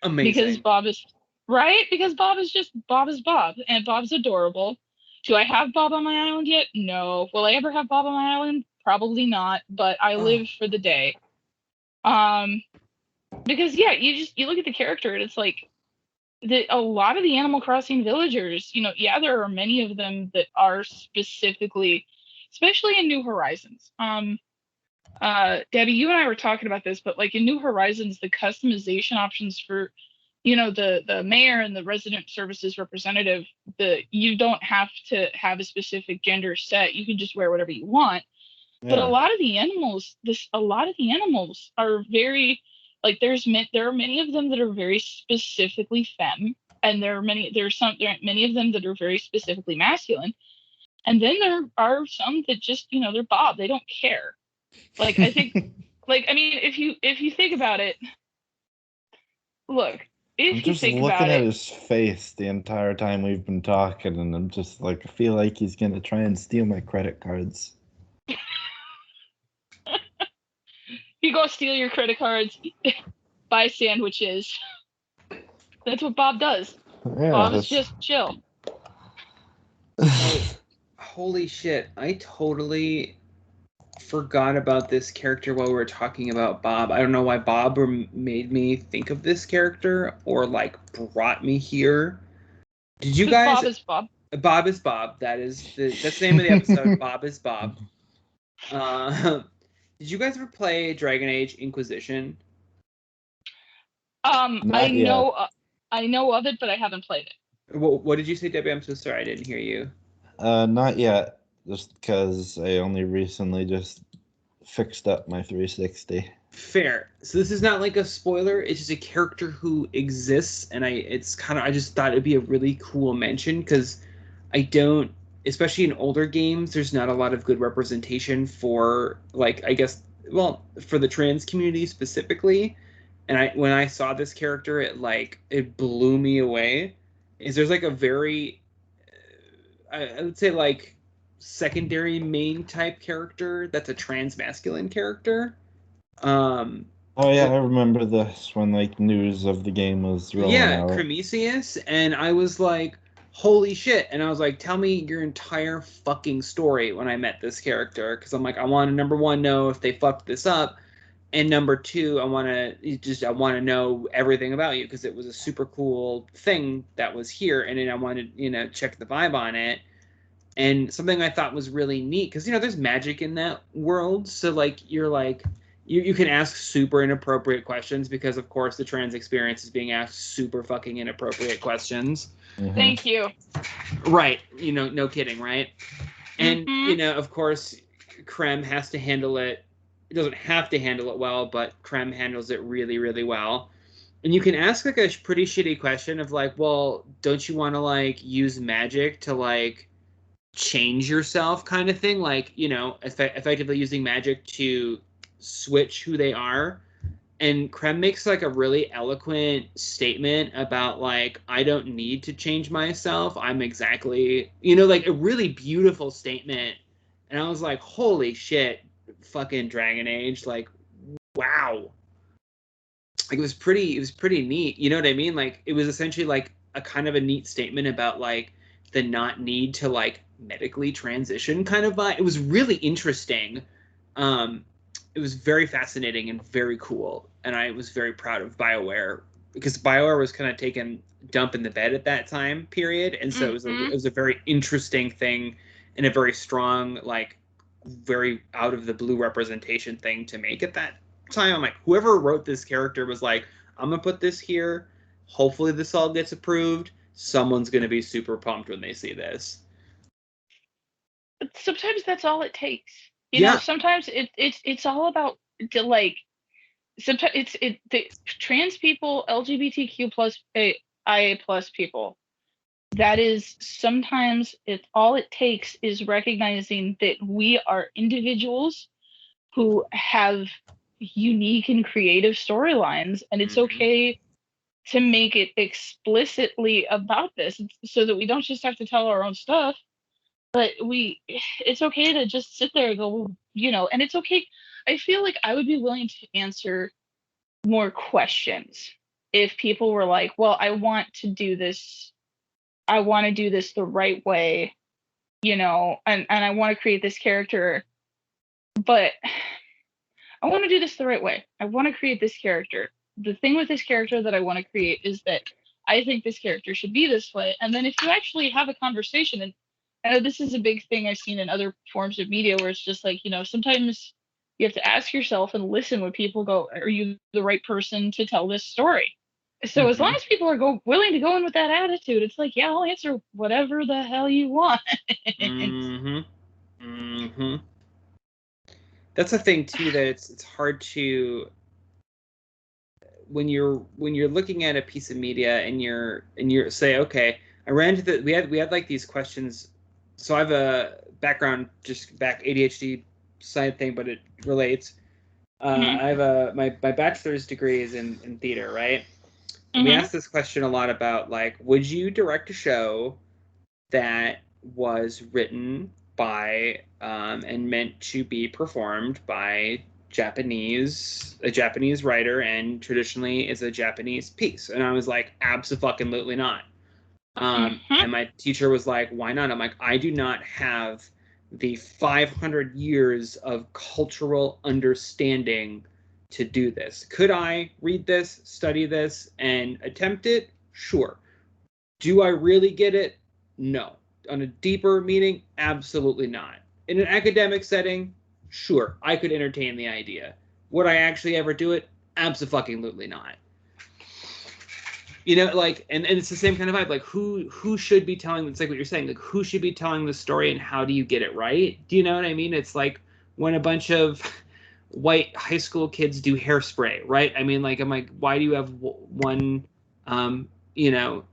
Speaker 2: Amazing.
Speaker 3: Because Bob is right. Because Bob is Bob, and Bob's adorable. Do I have Bob on my island yet? No. Will I ever have Bob on my island? Probably not. But I live for the day. Because you look at the character and it's like a lot of the Animal Crossing villagers, there are many of them that are specifically, especially in New Horizons. Debbie, you and I were talking about this, but like in New Horizons, the customization options for, the mayor and the resident services representative, you don't have to have a specific gender set. You can just wear whatever you want. Yeah. But a lot of the animals are very, like there are many of them that are very specifically femme, and there are many of them that are very specifically masculine. And then there are some that just, they're Bob. They don't care. Like, I think, if you think about it, look,
Speaker 1: I'm just looking at his face the entire time we've been talking, and I'm just like, I feel like he's going to try and steal my credit cards.
Speaker 3: You go steal your credit cards, buy sandwiches. That's what Bob does. Yeah, Bob is just chill.
Speaker 2: Holy shit. I totally forgot about this character while we were talking about Bob. I don't know why Bob made me think of this character or like brought me here. Did you guys?
Speaker 3: Bob is Bob.
Speaker 2: Bob is Bob. That's the name of the episode. Bob is Bob. Did you guys ever play Dragon Age Inquisition?
Speaker 3: I
Speaker 1: Not yet.
Speaker 3: know, I know of it, but I haven't played it.
Speaker 2: What did you say, Debbie? I'm so sorry, I didn't hear you.
Speaker 1: Not yet. Just because I only recently just fixed up my 360.
Speaker 2: Fair. So this is not like a spoiler. It's just a character who exists, and I just thought it'd be a really cool mention because I don't, especially in older games, there's not a lot of good representation for like I guess well for the trans community specifically. And when I saw this character, it blew me away. Is there's like a very I would say like secondary main type character that's a trans masculine character. Um,
Speaker 1: Oh yeah, I remember this when like news of the game was rolling
Speaker 2: yeah,
Speaker 1: out.
Speaker 2: Cremisius, and I was like, holy shit. And I was like, tell me your entire fucking story when I met this character. Because I'm like, I want to, number one, know if they fucked this up. And number two, I want to know everything about you because it was a super cool thing that was here. And then I wanted, check the vibe on it. And something I thought was really neat because, there's magic in that world. So like, you're like, you can ask super inappropriate questions because of course the trans experience is being asked super fucking inappropriate questions.
Speaker 1: Mhm.
Speaker 3: Thank you.
Speaker 2: Right. No kidding, right? And
Speaker 3: Mhm.
Speaker 2: of course Krem has to handle it. It doesn't have to handle it well, but Krem handles it really, really well. And you can ask like a pretty shitty question of like, well, don't you want to like use magic to like change yourself kind of thing, like effectively using magic to switch who they are. And Krem makes like a really eloquent statement about like, I don't need to change myself, I'm exactly, like a really beautiful statement. And I was like, holy shit, fucking Dragon Age, like, wow. Like it was pretty neat, you know what I mean? Like it was essentially like a kind of a neat statement about like the not need to like medically transition kind of vibe. It was really interesting. um it was very fascinating and very cool, and I was very proud of BioWare because BioWare was kind of taking dump in the bed at that time period, and so it was a very interesting thing and a very strong, like, very out of the blue representation thing to make at that time. I'm like, whoever wrote this character was like, I'm gonna put this here. Hopefully, this all gets approved. Someone's gonna be super pumped when they see this.
Speaker 3: But sometimes that's all it takes.
Speaker 2: Yeah.
Speaker 3: Sometimes it's all about like sometimes the trans people, LGBTQ plus IA plus people. That is sometimes all it takes is recognizing that we are individuals who have unique and creative storylines, and it's okay to make it explicitly about this so that we don't just have to tell our own stuff, but it's okay to just sit there and go, and it's okay. I feel like I would be willing to answer more questions if people were like, well, I want to do this the right way, and I want to create this character, but I want to do this the right way. I want to create this character. The thing with this character that I want to create is that I think this character should be this way. And then if you actually have a conversation, and I know this is a big thing I've seen in other forms of media where it's just like, sometimes you have to ask yourself and listen when people go, are you the right person to tell this story? So as long as people are willing to go in with that attitude, it's like, yeah, I'll answer whatever the hell you want.
Speaker 2: That's a thing too, that it's hard to, when you're looking at a piece of media and you're say, okay, I ran into we had like these questions. So I have a background, just back ADHD side thing, but it relates. I have my bachelor's degree is in theater, right? And we asked this question a lot about like, would you direct a show that was written by and meant to be performed by a Japanese writer, and traditionally is a Japanese piece? And I was like, absolutely not. And my teacher was like, why not? I'm like, I do not have the 500 years of cultural understanding to do this. Could I read this, study this, and attempt it? Sure. Do I really get it? No. On a deeper meaning, absolutely not. In an academic setting, Sure, I could entertain the idea. Would I actually ever do it? Abso-fucking-lutely not. You know, like, and it's the same kind of vibe. Like, who should be telling? It's like what you're saying. Like, who should be telling the story, and how do you get it right? Do you know what I mean? It's like when a bunch of white high school kids do Hairspray, right? I mean, like, I'm like, why do you have one, you know,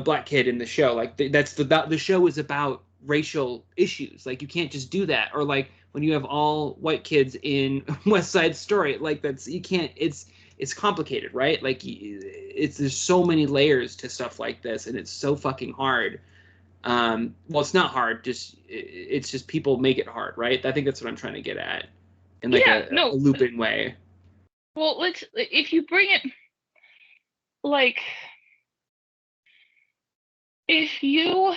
Speaker 2: black kid in the show? Like, that's the show is about racial issues. Like, you can't just do that. Or like when you have all white kids in West Side Story, like that's you can't. It's complicated, right? Like, there's so many layers to stuff like this, and it's so fucking hard. Well, it's not hard. It's just people make it hard, right? I think that's what I'm trying to get at, in like a looping way.
Speaker 3: Well, if you bring it, like, if you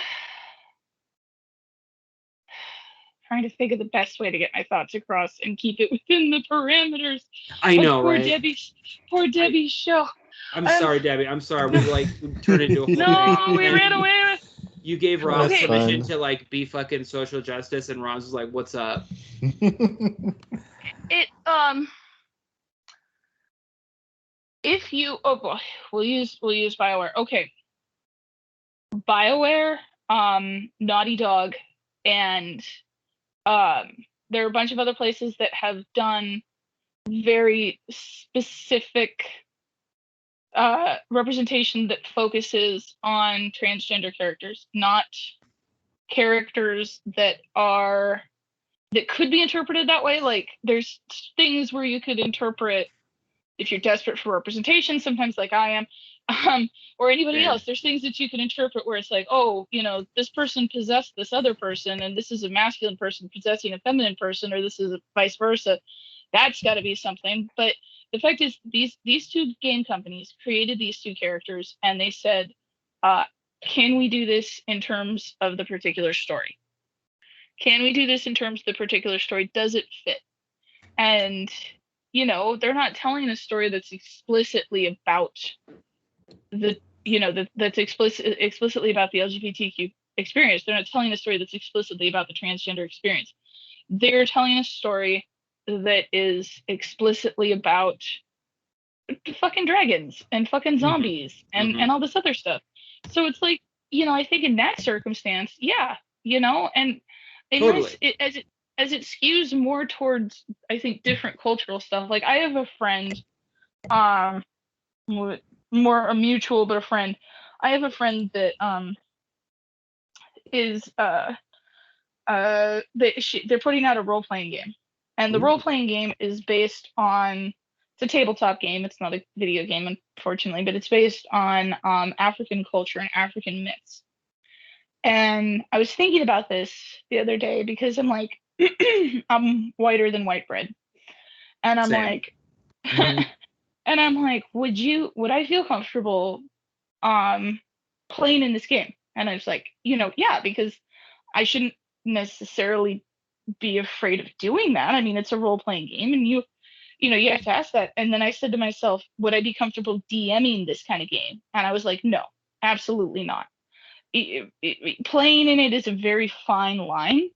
Speaker 3: trying to think of the best way to get my thoughts across and keep it within the parameters.
Speaker 2: I know, right?
Speaker 3: Poor Debbie's show.
Speaker 2: I'm sorry, Debbie. I'm sorry. We turned into a whole
Speaker 3: thing. We ran away.
Speaker 2: You gave Roz permission to like be fucking social justice, and Roz was like, "What's up?"
Speaker 3: If you we'll use BioWare. Okay. BioWare, Naughty Dog, and there are a bunch of other places that have done very specific representation that focuses on transgender characters, not characters that could be interpreted that way. Like, there's things where you could interpret, if you're desperate for representation, sometimes like I am, or anybody else, there's things that you can interpret where it's like, oh, this person possessed this other person, and this is a masculine person possessing a feminine person, or this is vice versa. That's got to be something. But the fact is, these two game companies created these two characters, and they said, can we do this in terms of the particular story? Can we do this in terms of the particular story? Does it fit? And they're not telling a story that's explicitly about that's explicitly about the LGBTQ experience. They're not telling a story that's explicitly about the transgender experience. They're telling a story that is explicitly about fucking dragons and fucking zombies and all this other stuff. So it's like, I think in that circumstance, and totally. As it skews more towards, I think, different cultural stuff. Like, I have a friend, more a mutual, but a friend. I have a friend that is they're putting out a role-playing game, and the role-playing game is based on, it's a tabletop game. It's not a video game, unfortunately, but it's based on African culture and African myths. And I was thinking about this the other day because I'm like, I'm whiter than white bread, and I'm like, and I'm like, would I feel comfortable playing in this game? And I was like, yeah, because I shouldn't necessarily be afraid of doing that. I mean, it's a role-playing game, and you have to ask that. And then I said to myself, would I be comfortable DMing this kind of game? And I was like, no, absolutely not. Playing in it is a very fine line,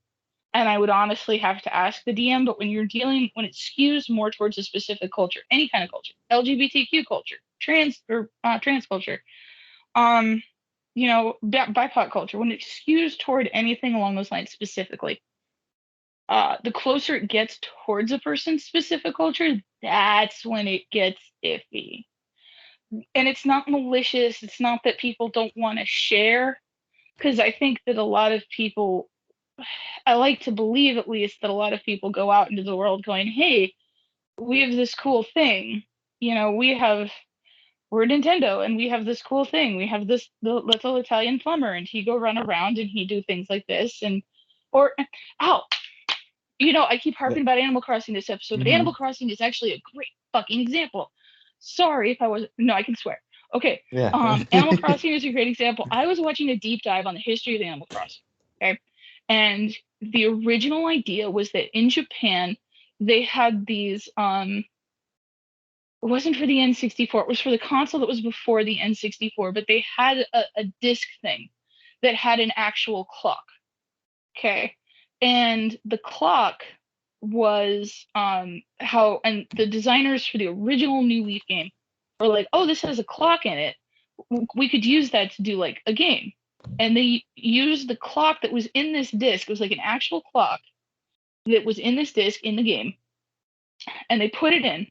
Speaker 3: and I would honestly have to ask the DM. But when it skews more towards a specific culture, any kind of culture, LGBTQ culture, trans culture, BIPOC culture, when it skews toward anything along those lines specifically, the closer it gets towards a person's specific culture, that's when it gets iffy. And it's not malicious. It's not that people don't want to share, because I think that a lot of people, I like to believe at least, that a lot of people go out into the world going, hey, we have this cool thing. We're Nintendo, and we have this cool thing. We have this the little Italian plumber, and he go run around and he do things like this. I keep harping about Animal Crossing this episode, but Animal Crossing is actually a great fucking example. Sorry if I wasn't. No, I can swear. Okay. Yeah. Animal Crossing is a great example. I was watching a deep dive on the history of Animal Crossing. Okay. And the original idea was that in Japan, they had these, it wasn't for the N64, it was for the console that was before the N64, but they had a disc thing that had an actual clock. Okay. And the clock was how, and the designers for the original New Leaf game were like, oh, this has a clock in it. We could use that to do like a game. And they used the clock that was in this disc. It was like an actual clock that was in this disc in the game. And they put it in.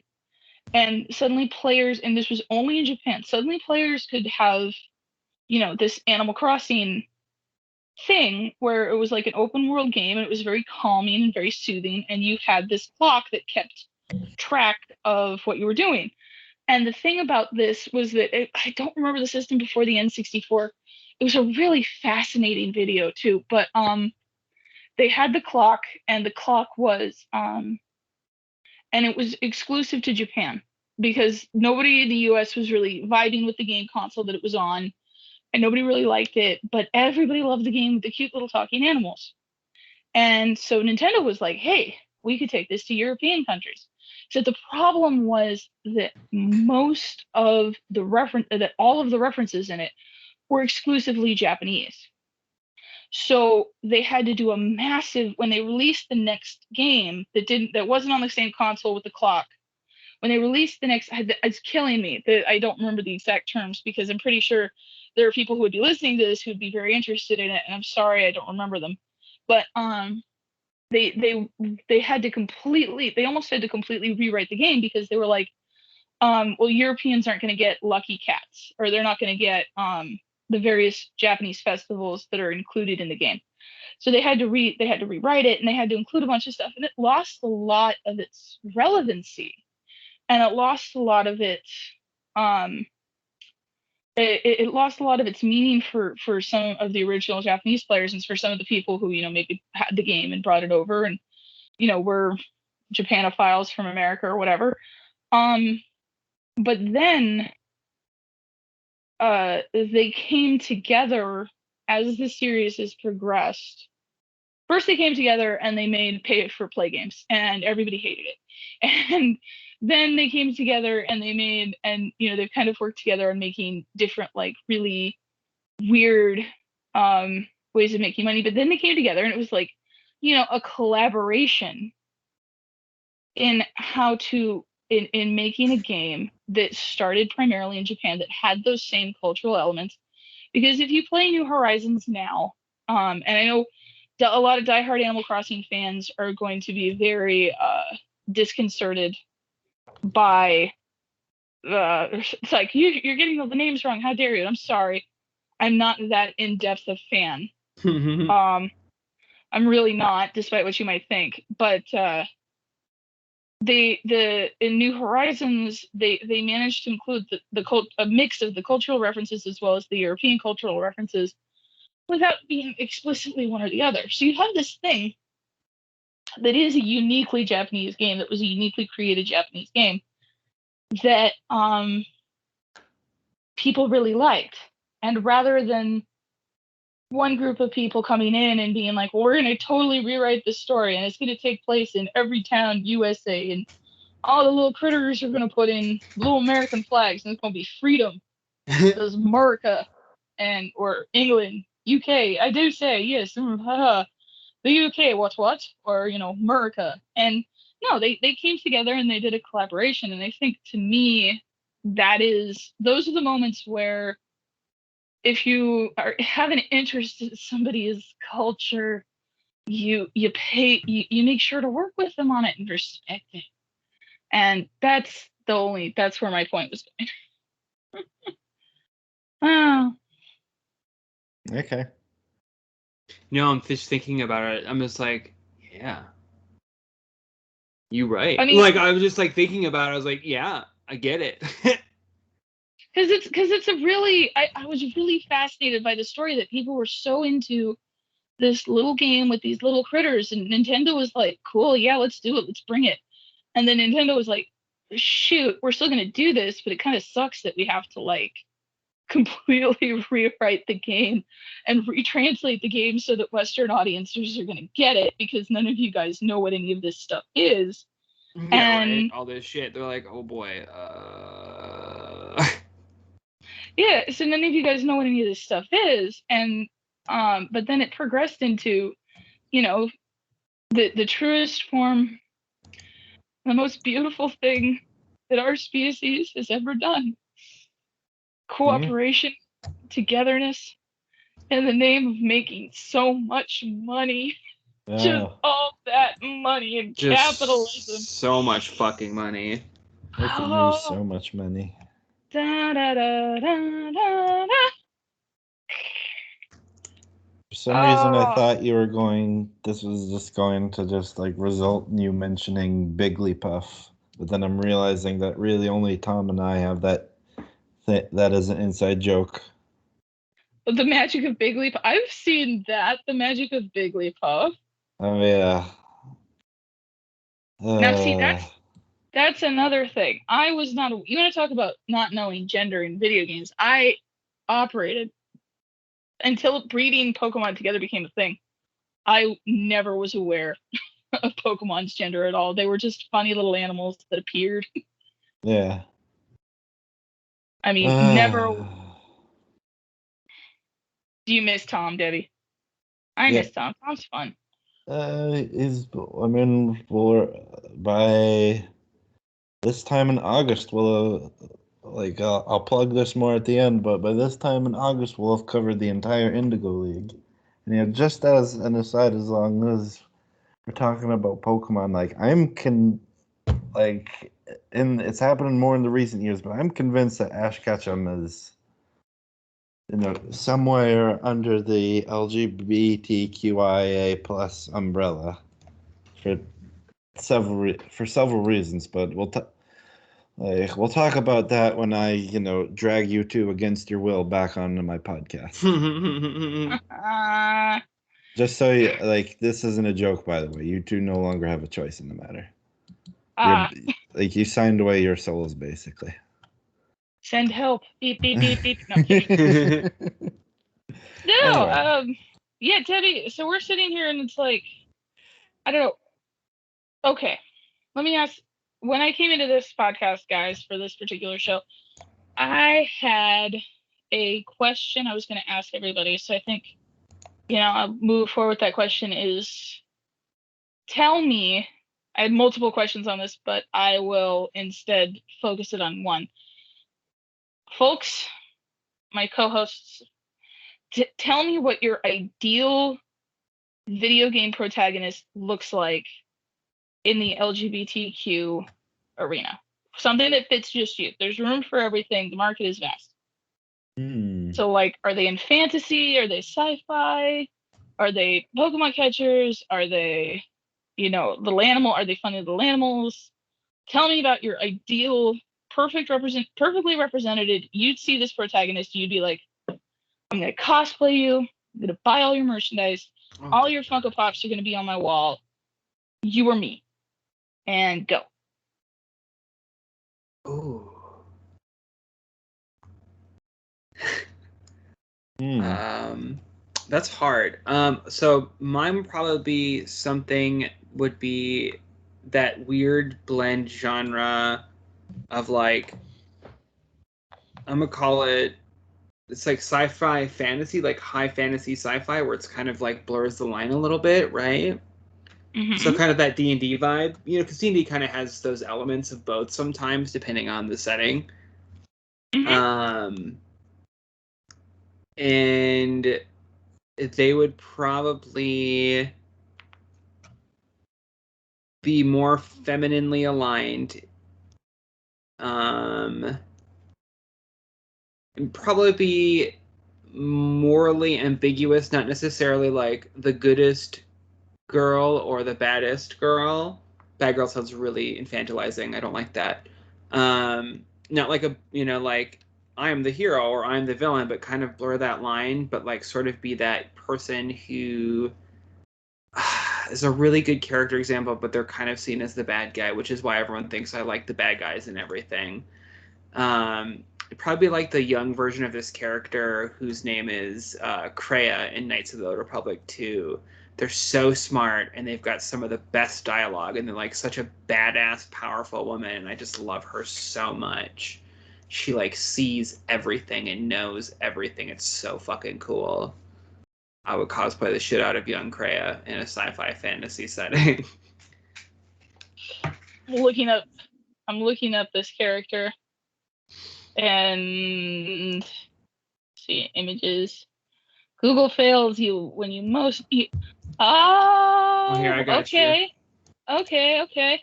Speaker 3: And suddenly players, and this was only in Japan, suddenly players could have, this Animal Crossing thing where it was like an open world game and it was very calming and very soothing, and you had this clock that kept track of what you were doing. And the thing about this was that I don't remember the system before the N64. It was a really fascinating video too, but they had the clock, and the clock was and it was exclusive to Japan because nobody in the US was really vibing with the game console that it was on, and nobody really liked it, but everybody loved the game with the cute little talking animals. And so Nintendo was like, hey, we could take this to European countries. So the problem was that that all of the references in it were exclusively Japanese. So they had to do a massive, when they released the next game that wasn't on the same console with the clock. When they released the next, it's killing me that I don't remember the exact terms, because I'm pretty sure there are people who would be listening to this who would be very interested in it, and I'm sorry I don't remember them. But they had to they almost had to completely rewrite the game, because they were like, well, Europeans aren't going to get Lucky Cats, or they're not going to get the various Japanese festivals that are included in the game. So they had to rewrite it, and they had to include a bunch of stuff, and it lost a lot of its relevancy, and it lost a lot of its it lost a lot of its meaning for some of the original Japanese players, and for some of the people who maybe had the game and brought it over and were Japanophiles from America or whatever. But then they came together as the series has progressed. First, they came together and they made pay-for-play games, and everybody hated it. And then they came together and they made, and they've kind of worked together on making different, like, really weird ways of making money. But then they came together, and it was like, a collaboration in how to in making a game that started primarily in Japan, that had those same cultural elements. Because if you play New Horizons now, and I know a lot of diehard Animal Crossing fans are going to be very disconcerted by it's like, you're getting all the names wrong. How dare you? I'm sorry. I'm not that in-depth a fan. I'm really not, despite what you might think. But in New Horizons, they managed to include a mix of the cultural references as well as the European cultural references without being explicitly one or the other. So you have this thing that is a uniquely Japanese game, that was a uniquely created Japanese game, that people really liked. And rather than one group of people coming in and being like, well, we're going to totally rewrite the story, and it's going to take place in every town USA, and all the little critters are going to put in little American flags, and it's going to be freedom. There's America, or England, UK. I do say, yes, the UK, what? Or, America. And no, they came together and they did a collaboration. And I think, to me, those are the moments where, if you have an interest in somebody's culture, you make sure to work with them on it and respect it. And that's where my point was going. Oh.
Speaker 1: Okay.
Speaker 2: I'm just thinking about it. I'm just like, yeah, you right.
Speaker 3: I mean,
Speaker 2: like, I was just like thinking about it. I was like, yeah, I get it.
Speaker 3: Because it's a really, I was really fascinated by the story that people were so into this little game with these little critters, and Nintendo was like, cool, yeah, let's do it, let's bring it. And then Nintendo was like, shoot, we're still going to do this, but it kind of sucks that we have to, like, completely rewrite the game and retranslate the game so that Western audiences are going to get it, because none of you guys know what any of this stuff is.
Speaker 2: Yeah, right. All this shit. They're like, oh boy.
Speaker 3: Yeah, so none of you guys know what any of this stuff is. And but then it progressed into, the truest form, the most beautiful thing that our species has ever done. Cooperation, togetherness, in the name of making so much money. Just all that money and capitalism.
Speaker 2: So much fucking money.
Speaker 1: I could use so much money.
Speaker 3: Da, da, da, da, da, da.
Speaker 1: For some reason, I thought this was just going to just like result in you mentioning Bigglypuff. But then I'm realizing that really only Tom and I have that is an inside joke.
Speaker 3: The magic of Bigglypuff. I've seen that. The magic of Bigglypuff.
Speaker 1: Oh, yeah.
Speaker 3: Now, see, that's another thing. I was not. You want to talk about not knowing gender in video games? I operated until breeding Pokemon together became a thing. I never was aware of Pokemon's gender at all. They were just funny little animals that appeared.
Speaker 1: Yeah.
Speaker 3: I mean, never. Do you miss Tom, Debbie? I miss Tom. Tom's fun. By
Speaker 1: this time in August, I'll plug this more at the end, but by this time in August, we'll have covered the entire Indigo League. And just as an aside, as long as we're talking about Pokemon, it's happening more in the recent years, but I'm convinced that Ash Ketchum is, somewhere under the LGBTQIA plus umbrella for several reasons. But we'll talk about that when I drag you two against your will back onto my podcast. Just so this isn't a joke, by the way. You two no longer have a choice in the matter. You signed away your souls, basically.
Speaker 3: Send help. Beep, beep, beep, beep. No, kidding. No, anyway. Yeah, Debbie, so we're sitting here and it's like, I don't know. Okay, let me ask. When I came into this podcast, guys, for this particular show, I had a question I was going to ask everybody. So I think, I'll move forward with that question is, tell me, I had multiple questions on this, but I will instead focus it on one. Folks, my co-hosts, tell me what your ideal video game protagonist looks like in the LGBTQ arena. Something that fits just you. There's room for everything. The market is vast. So, are they in fantasy? Are they sci-fi? Are they Pokemon catchers? Are they, little animal? Are they funny little animals? Tell me about your ideal, perfectly represented. You'd see this protagonist, you'd be like, I'm going to cosplay you. I'm going to buy all your merchandise. All your Funko Pops are going to be on my wall. You are me. And go.
Speaker 2: Ooh. That's hard. So mine would probably be would be that weird blend genre of I'm gonna call it, it's like sci-fi fantasy, like high fantasy sci-fi, where it's kind of blurs the line a little bit, right? Mm-hmm. So kind of that D&D vibe, because D&D kind of has those elements of both sometimes, depending on the setting. Mm-hmm. And they would probably be more femininely aligned. And probably be morally ambiguous, not necessarily the goodest girl or the baddest girl. Bad girl sounds really infantilizing. I don't like that. Not I am the hero or I'm the villain, but kind of blur that line, but sort of be that person who is a really good character example, but they're kind of seen as the bad guy, which is why everyone thinks I like the bad guys and everything. Probably the young version of this character whose name is Kreia in Knights of the Old Republic 2. They're so smart and they've got some of the best dialogue and they're such a badass, powerful woman, and I just love her so much. She sees everything and knows everything. It's so fucking cool. I would cosplay the shit out of young Kreia in a sci-fi fantasy setting.
Speaker 3: I'm looking up this character and see images. Google fails you when you most. Oh,
Speaker 2: here, I got
Speaker 3: okay.
Speaker 2: you.
Speaker 3: Okay.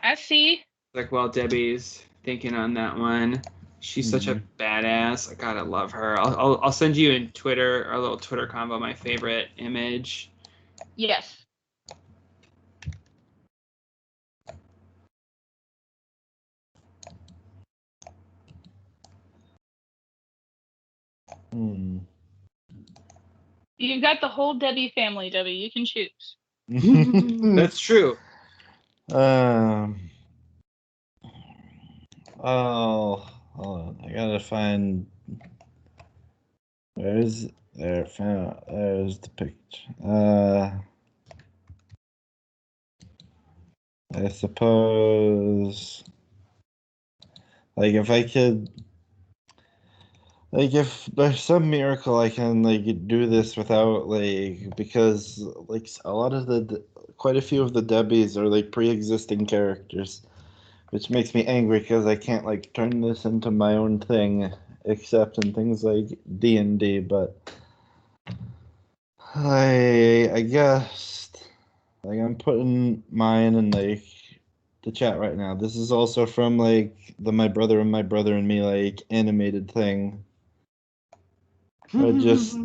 Speaker 3: I see.
Speaker 2: Like, while Debbie's thinking on that one, she's such a badass. I gotta love her. I'll send you in Twitter, our little Twitter combo, my favorite image.
Speaker 3: Yes. You've got the whole Debbie family, Debbie. You can choose.
Speaker 2: That's true.
Speaker 1: Oh, hold on. I gotta find. There's the picture. I suppose, like, if I could, like, if there's some miracle I can like do this without because like a lot of quite a few of the Debbies are like pre-existing characters, which makes me angry because I can't like turn this into my own thing, except in things like D&D. But I guess like I'm putting mine in like the chat right now. This is also from like the My Brother and My Brother and Me like animated thing. It's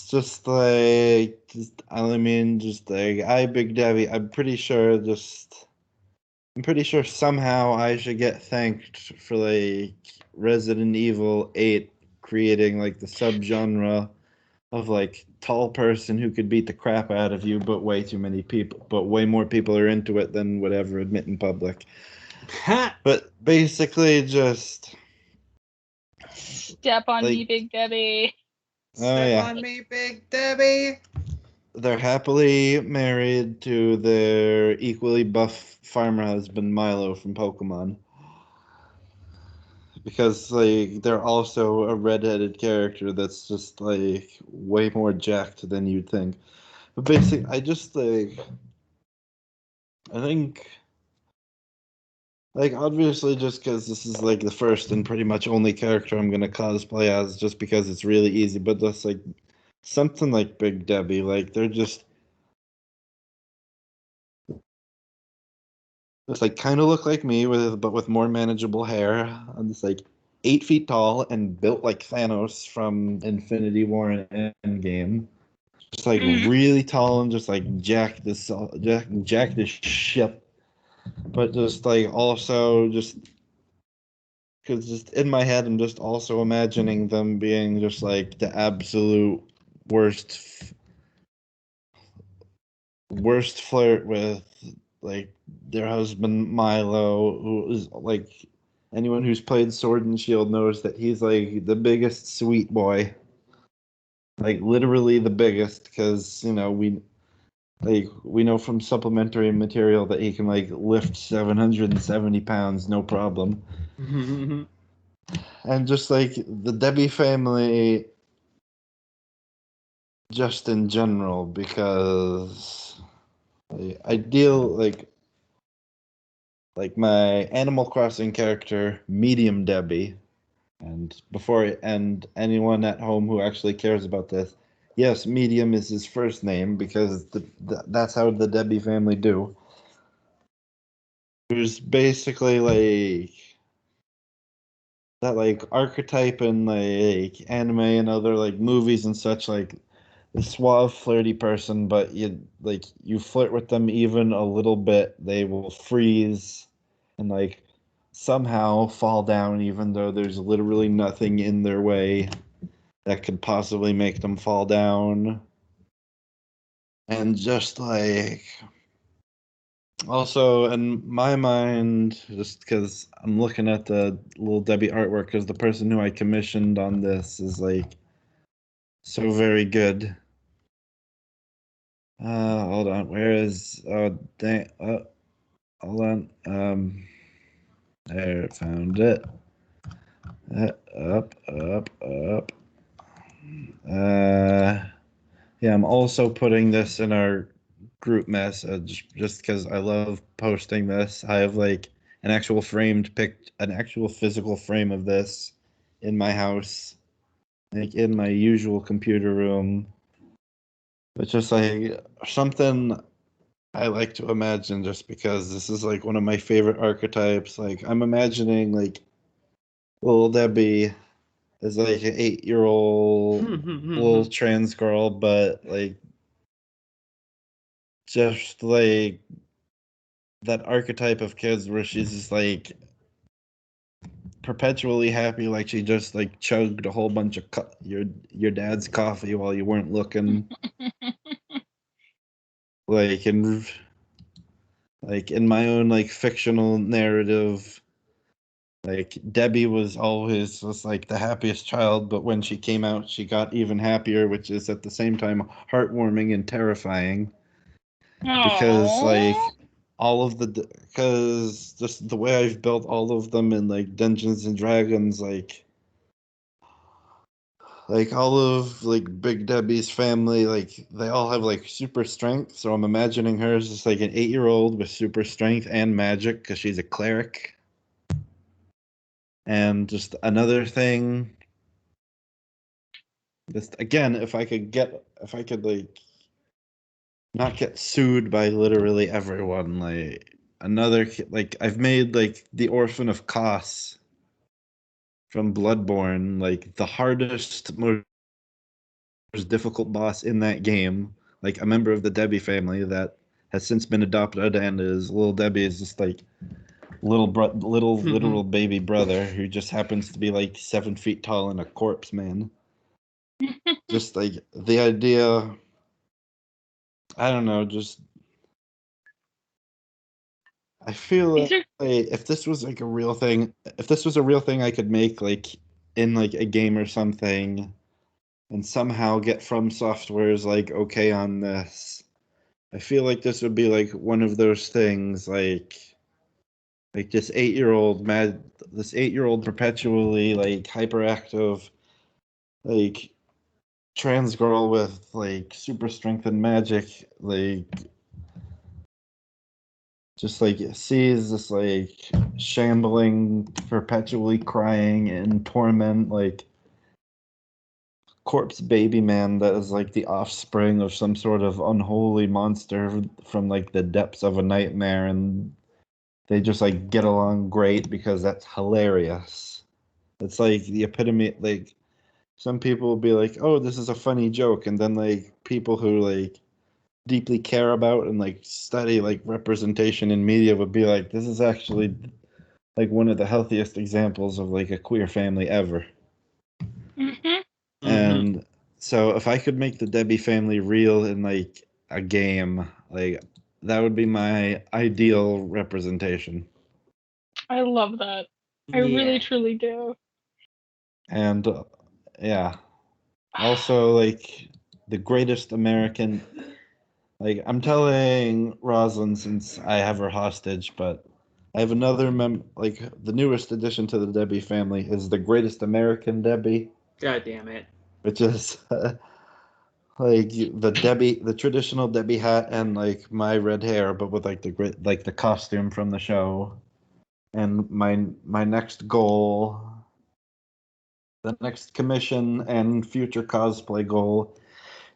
Speaker 1: just like just like Big Debbie. I'm pretty sure somehow I should get thanked for like Resident Evil 8 creating like the subgenre of like tall person who could beat the crap out of you, but way more people are into it than would ever admit in public. But basically just
Speaker 3: Step on me, Big Debbie.
Speaker 2: Step on me, Big Debbie.
Speaker 1: They're happily married to their equally buff farmer husband Milo from Pokemon. Because like they're also a redheaded character that's just like way more jacked than you'd think. But basically, I think like obviously just because this is like the first and pretty much only character I'm gonna cosplay as, just because it's really easy. But just like something like Big Debbie, like they're just like kind of look like me with more manageable hair. I'm just like 8 feet tall and built like Thanos from Infinity War and Endgame. Just like really tall and just like jacked as shit. But just like also just because just in my head I'm just also imagining them being just like the absolute worst flirt with like their husband Milo, who is like anyone who's played Sword and Shield knows that he's like the biggest sweet boy, like literally the biggest, because we know from supplementary material that he can like lift 770 pounds no problem. And just like the Debbie family just in general, because I deal like my Animal Crossing character, Medium Debbie, and anyone at home who actually cares about this, yes, Medium is his first name because that's how the Debbie family do. Who's basically like that like archetype in like anime and other like movies and such, like the suave, flirty person, but you flirt with them even a little bit, they will freeze and like somehow fall down, even though there's literally nothing in their way that could possibly make them fall down. And just like also in my mind, just because I'm looking at the little Debbie artwork, because the person who I commissioned on this is like so very good. Hold on. Where is? Oh, dang. Hold on. There, found it. Up, up, up. Yeah, I'm also putting this in our group message just because I love posting this. I have like an an actual physical frame of this in my house, like in my usual computer room. It's just like something I like to imagine just because this is like one of my favorite archetypes. Like I'm imagining like little Debbie is like an 8-year-old little trans girl, but like just like that archetype of kids where she's just like perpetually happy, like she just like chugged a whole bunch of your dad's coffee while you weren't looking. like in like in my own like fictional narrative, like Debbie was always just like the happiest child, but when she came out, she got even happier, which is at the same time heartwarming and terrifying. Because like
Speaker 3: Aww.
Speaker 1: all of the because just the way I've built all of them in like Dungeons and Dragons, like all of like Big Debbie's family, like they all have like super strength. So I'm imagining her as just like an 8-year-old with super strength and magic because she's a cleric. And just another thing, just again, if I could like not get sued by literally everyone, like like I've made like the Orphan of Kos from Bloodborne, like the hardest, most difficult boss in that game. Like a member of the Debbie family that has since been adopted, and is little Debbie is just like little literal baby brother who just happens to be like 7 feet tall and a corpse man. Just like the idea, I don't know, just I feel
Speaker 3: These
Speaker 1: like
Speaker 3: are
Speaker 1: if this was like a real thing, if this was a real thing I could make like in like a game or something and somehow get From Software's like okay on this. I feel like this would be like one of those things like this 8-year-old perpetually like hyperactive like trans girl with like super strength and magic like just like sees this like shambling, perpetually crying in torment, like corpse baby man that is like the offspring of some sort of unholy monster from like the depths of a nightmare, and they just like get along great because that's hilarious. It's like the epitome. Like some people will be like, "Oh, this is a funny joke," and then like people who like deeply care about and like study like representation in media would be like, "This is actually like one of the healthiest examples of like a queer family ever."
Speaker 3: mhm.
Speaker 1: And so if I could make the Debbie family real in like a game, like that would be my ideal representation.
Speaker 3: I love that. I really
Speaker 2: Yeah.
Speaker 3: truly do.
Speaker 1: And yeah, also like the greatest American. Like I'm telling Rosalyn since I have her hostage, but I have another like the newest addition to the Debbie family is the greatest American Debbie,
Speaker 2: God damn it.
Speaker 1: which is like the traditional Debbie hat and like my red hair, but with like the costume from the show. And my next goal, the next commission and future cosplay goal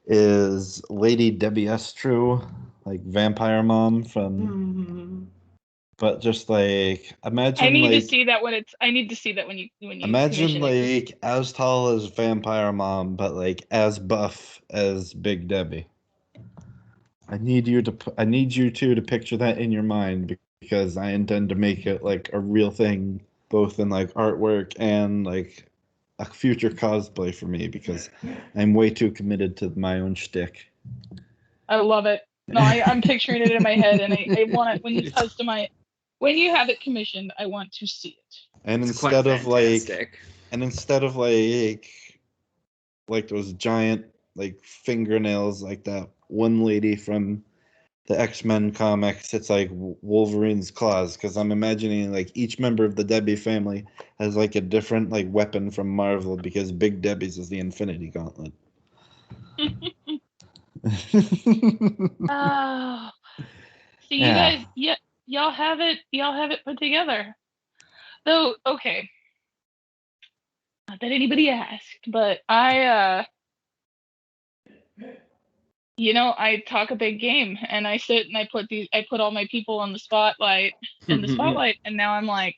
Speaker 1: is Lady Debbie S. True, like vampire mom from. But just like
Speaker 3: I need to see that when it's. I need to see that when you
Speaker 1: imagine
Speaker 3: commission it.
Speaker 1: like as tall as vampire mom, but like as buff as Big Debbie. I need you two to picture that in your mind because I intend to make it like a real thing, both in like artwork and like a future cosplay for me because I'm way too committed to my own shtick.
Speaker 3: I love it. No, I'm picturing it in my head, and I want it when you customize. When you have it commissioned, I want to see it.
Speaker 1: And
Speaker 2: It's quite
Speaker 1: instead of like
Speaker 2: fantastic.
Speaker 1: and instead of like those giant like fingernails like that one lady from the X-Men comics, it's like Wolverine's claws, because I'm imagining like each member of the Debbie family has like a different like weapon from Marvel, because Big Debbie's is the Infinity Gauntlet.
Speaker 3: Oh, so you
Speaker 1: Yeah.
Speaker 3: guys, yeah, y'all have it put together. Though, okay, not that anybody asked, but I I talk a big game, and I sit and I put all my people on the spotlight and now I'm like,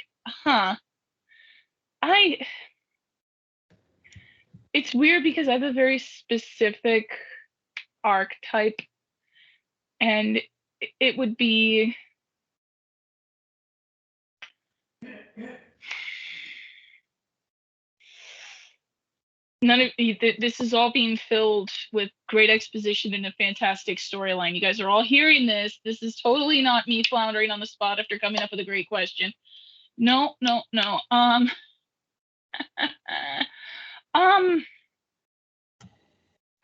Speaker 3: I it's weird because I have a very specific archetype, and it would be none of this is all being filled with great exposition and a fantastic storyline. You guys are all hearing this. This is totally not me floundering on the spot after coming up with a great question. No.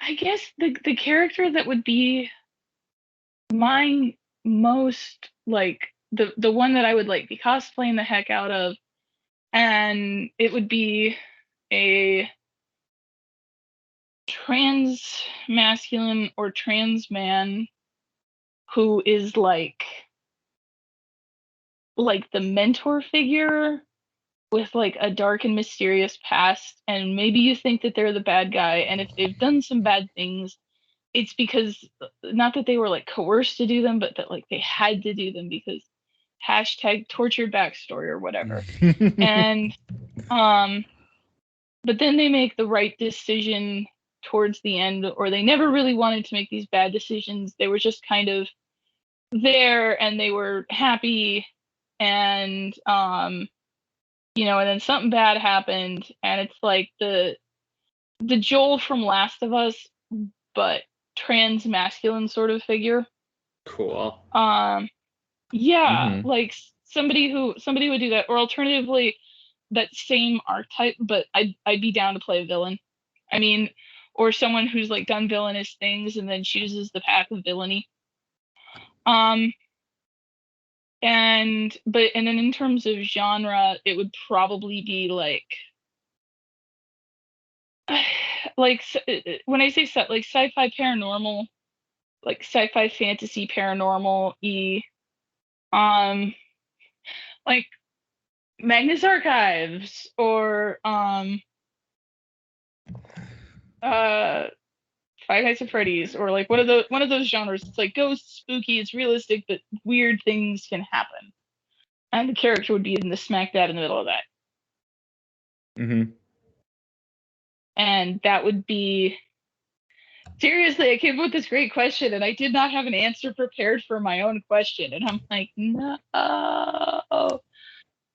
Speaker 3: I guess the character that would be mine most, like the one that I would like be cosplaying the heck out of, and it would be a trans masculine or trans man who is like the mentor figure with like a dark and mysterious past, and maybe you think that they're the bad guy, and if they've done some bad things, it's because not that they were like coerced to do them, but that like they had to do them because hashtag tortured backstory or whatever. And but then they make the right decision towards the end, or they never really wanted to make these bad decisions. They were just kind of there and they were happy, and and then something bad happened, and it's like the Joel from Last of Us, but trans masculine sort of figure.
Speaker 2: Cool.
Speaker 3: Yeah, like somebody who would do that, or alternatively that same archetype, but I'd be down to play a villain. I mean, or someone who's like done villainous things and then chooses the path of villainy. And then in terms of genre, it would probably be like when I say like sci-fi paranormal, like sci-fi fantasy paranormal like Magnus Archives, or Five Nights at Freddy's, or like one of those genres. It's like ghosts, spooky, it's realistic, but weird things can happen, and the character would be in the smack dab in the middle of that. And that would be, seriously, I came up with this great question and I did not have an answer prepared for my own question, and I'm like, no.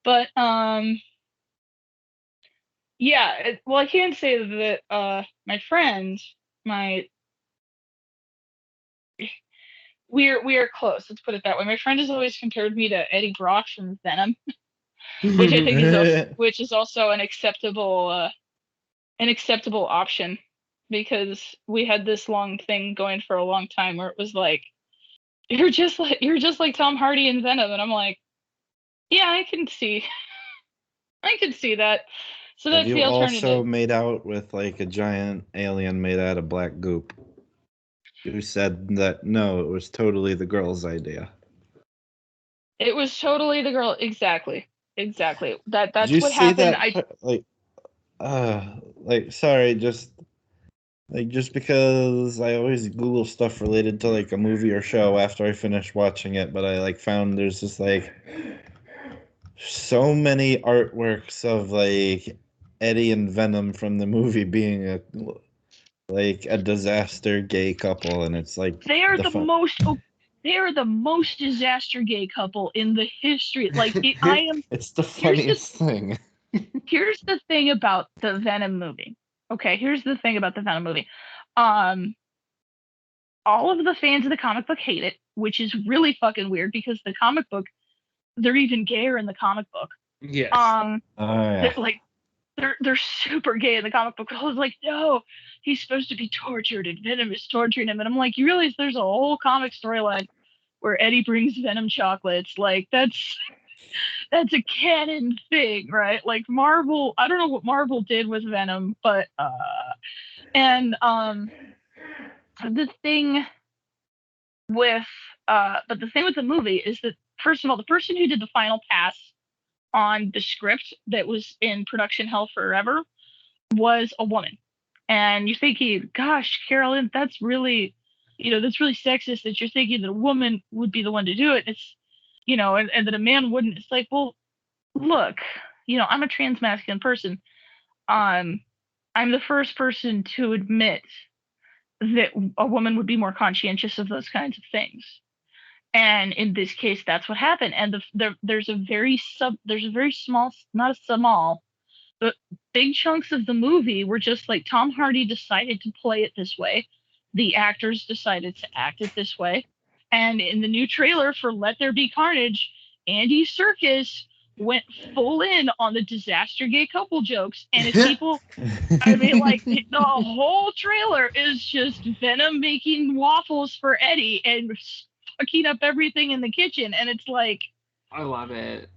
Speaker 3: But yeah, well, I can say that my friend, we are close. Let's put it that way. My friend has always compared me to Eddie Brock from Venom, which I think is also an acceptable option, because we had this long thing going for a long time where it was like, you're just like Tom Hardy in Venom, and I'm like, yeah, I can see that. So that's the alternative.
Speaker 1: Also made out with like a giant alien made out of black goop? You said that no, it was totally the girl's idea.
Speaker 3: It was totally the girl. Exactly. That's
Speaker 1: Did you
Speaker 3: what
Speaker 1: see
Speaker 3: happened.
Speaker 1: That, sorry, just because I always Google stuff related to like a movie or show after I finish watching it, but I like found there's just like so many artworks of like Eddie and Venom from the movie being a disaster gay couple, and it's like
Speaker 3: they are the most disaster gay couple in the history. Like
Speaker 1: it's the funniest thing.
Speaker 3: Here's the thing about the Venom movie. Okay, here's the thing about the Venom movie. All of the fans of the comic book hate it, which is really fucking weird because the comic book, they're even gayer in the comic book.
Speaker 2: Yes.
Speaker 3: They're super gay in the comic book. I was like, no, he's supposed to be tortured and Venom is torturing him. And I'm like, you realize there's a whole comic storyline where Eddie brings Venom chocolates. Like that's a canon thing, right? Like Marvel, I don't know what Marvel did with Venom, but and the thing with but the thing with the movie is that, first of all, the person who did the final pass on the script that was in production hell forever was a woman. And you're thinking, gosh, Carolyn, that's really, that's really sexist that you're thinking that a woman would be the one to do it. It's, and that a man wouldn't. It's like, well, look, I'm a trans masculine person. I'm the first person to admit that a woman would be more conscientious of those kinds of things. And in this case, that's what happened. And there's a very small, not a small, but big chunks of the movie were just like Tom Hardy decided to play it this way. The actors decided to act it this way. And in the new trailer for Let There Be Carnage, Andy Serkis went full in on the disaster gay couple jokes. And if people, I mean, like, the whole trailer is just Venom making waffles for Eddie and fucking up everything in the kitchen. And it's like,
Speaker 2: I love it.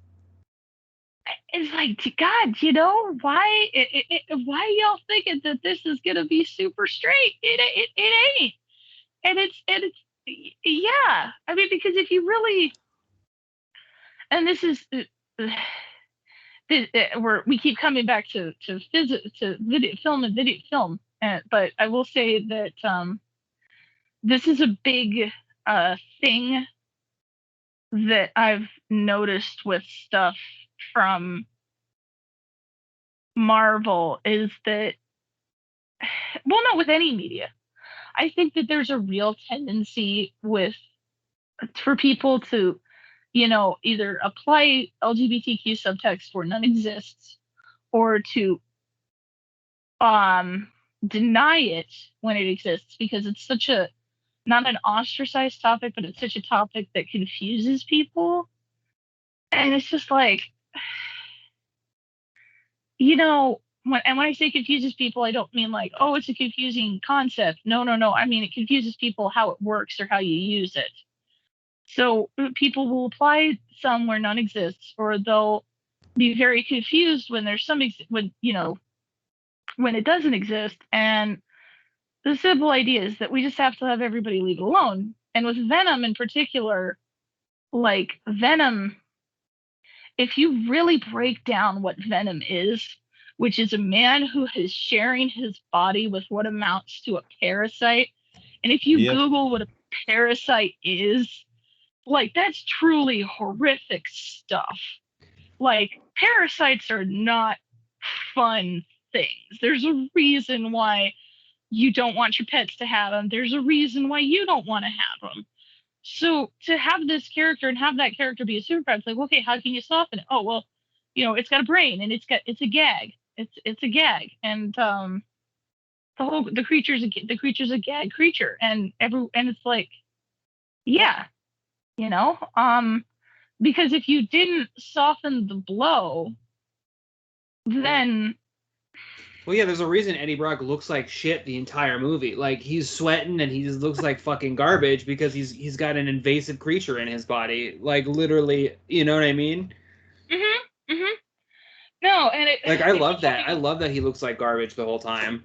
Speaker 3: It's like, God, why y'all thinking that this is gonna be super straight? It ain't. And it's yeah. I mean, because if you really, and this is where we keep coming back to video film, but I will say that this is a big thing that I've noticed with stuff from Marvel is that, well, not with any media. I think that there's a real tendency for people to, either apply LGBTQ subtext where none exists, or to deny it when it exists, because it's such a, not an ostracized topic, but it's such a topic that confuses people. And it's just like, when I say confuses people, I don't mean like, oh, it's a confusing concept. No. I mean, it confuses people how it works or how you use it. So people will apply some where none exists, or they'll be very confused when there's when it doesn't exist. And the simple idea is that we just have to have everybody leave it alone. And with Venom in particular, like Venom, if you really break down what Venom is, which is a man who is sharing his body with what amounts to a parasite, and if you Google what a parasite is, like, that's truly horrific stuff. Like, parasites are not fun things. There's a reason why you don't want your pets to have them. There's a reason why you don't want to have them. So to have this character and have that character be a superpower, it's like, okay, how can you soften it? Oh, well, it's got a brain and it's a gag. It's a gag, and the creature's a gag creature, and it's like, yeah, because if you didn't soften the blow, then.
Speaker 2: Well, yeah, there's a reason Eddie Brock looks like shit the entire movie. Like, he's sweating and he just looks like fucking garbage because he's got an invasive creature in his body. Like, literally, you know what I mean?
Speaker 3: No, and
Speaker 2: I love that. I love that he looks like garbage the whole time.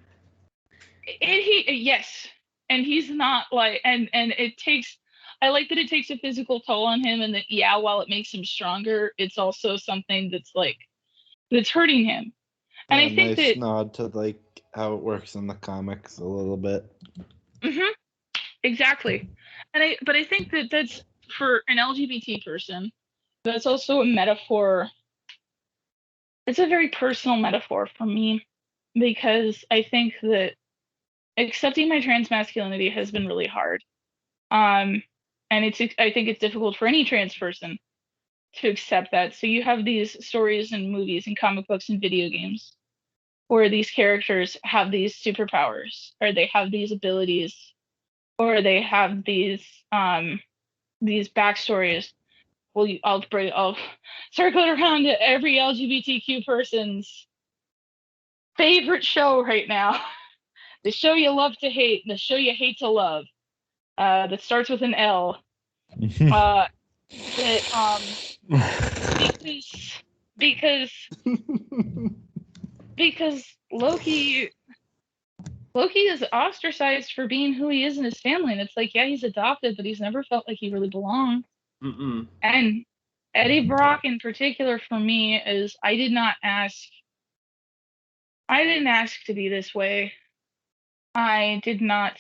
Speaker 3: And yes, and he's not like, and it takes. I like that it takes a physical toll on him, and that, yeah, while it makes him stronger, it's also something that's hurting him. And I think
Speaker 1: nice
Speaker 3: that
Speaker 1: nod to like how it works in the comics a little bit.
Speaker 3: Exactly. But I think that that's, for an LGBT person, that's also a metaphor. It's a very personal metaphor for me, because I think that accepting my trans masculinity has been really hard. And I think it's difficult for any trans person to accept that. So you have these stories and movies and comic books and video games where these characters have these superpowers, or they have these abilities, or they have these backstories. Well, I'll circle it around to every LGBTQ person's favorite show right now. The show you love to hate, the show you hate to love, that starts with an L. That because because Loki is ostracized for being who he is in his family, and it's like, yeah, he's adopted, but he's never felt like he really belonged.
Speaker 2: Mm-mm.
Speaker 3: And Eddie Brock in particular for me is I didn't ask to be this way. I did not.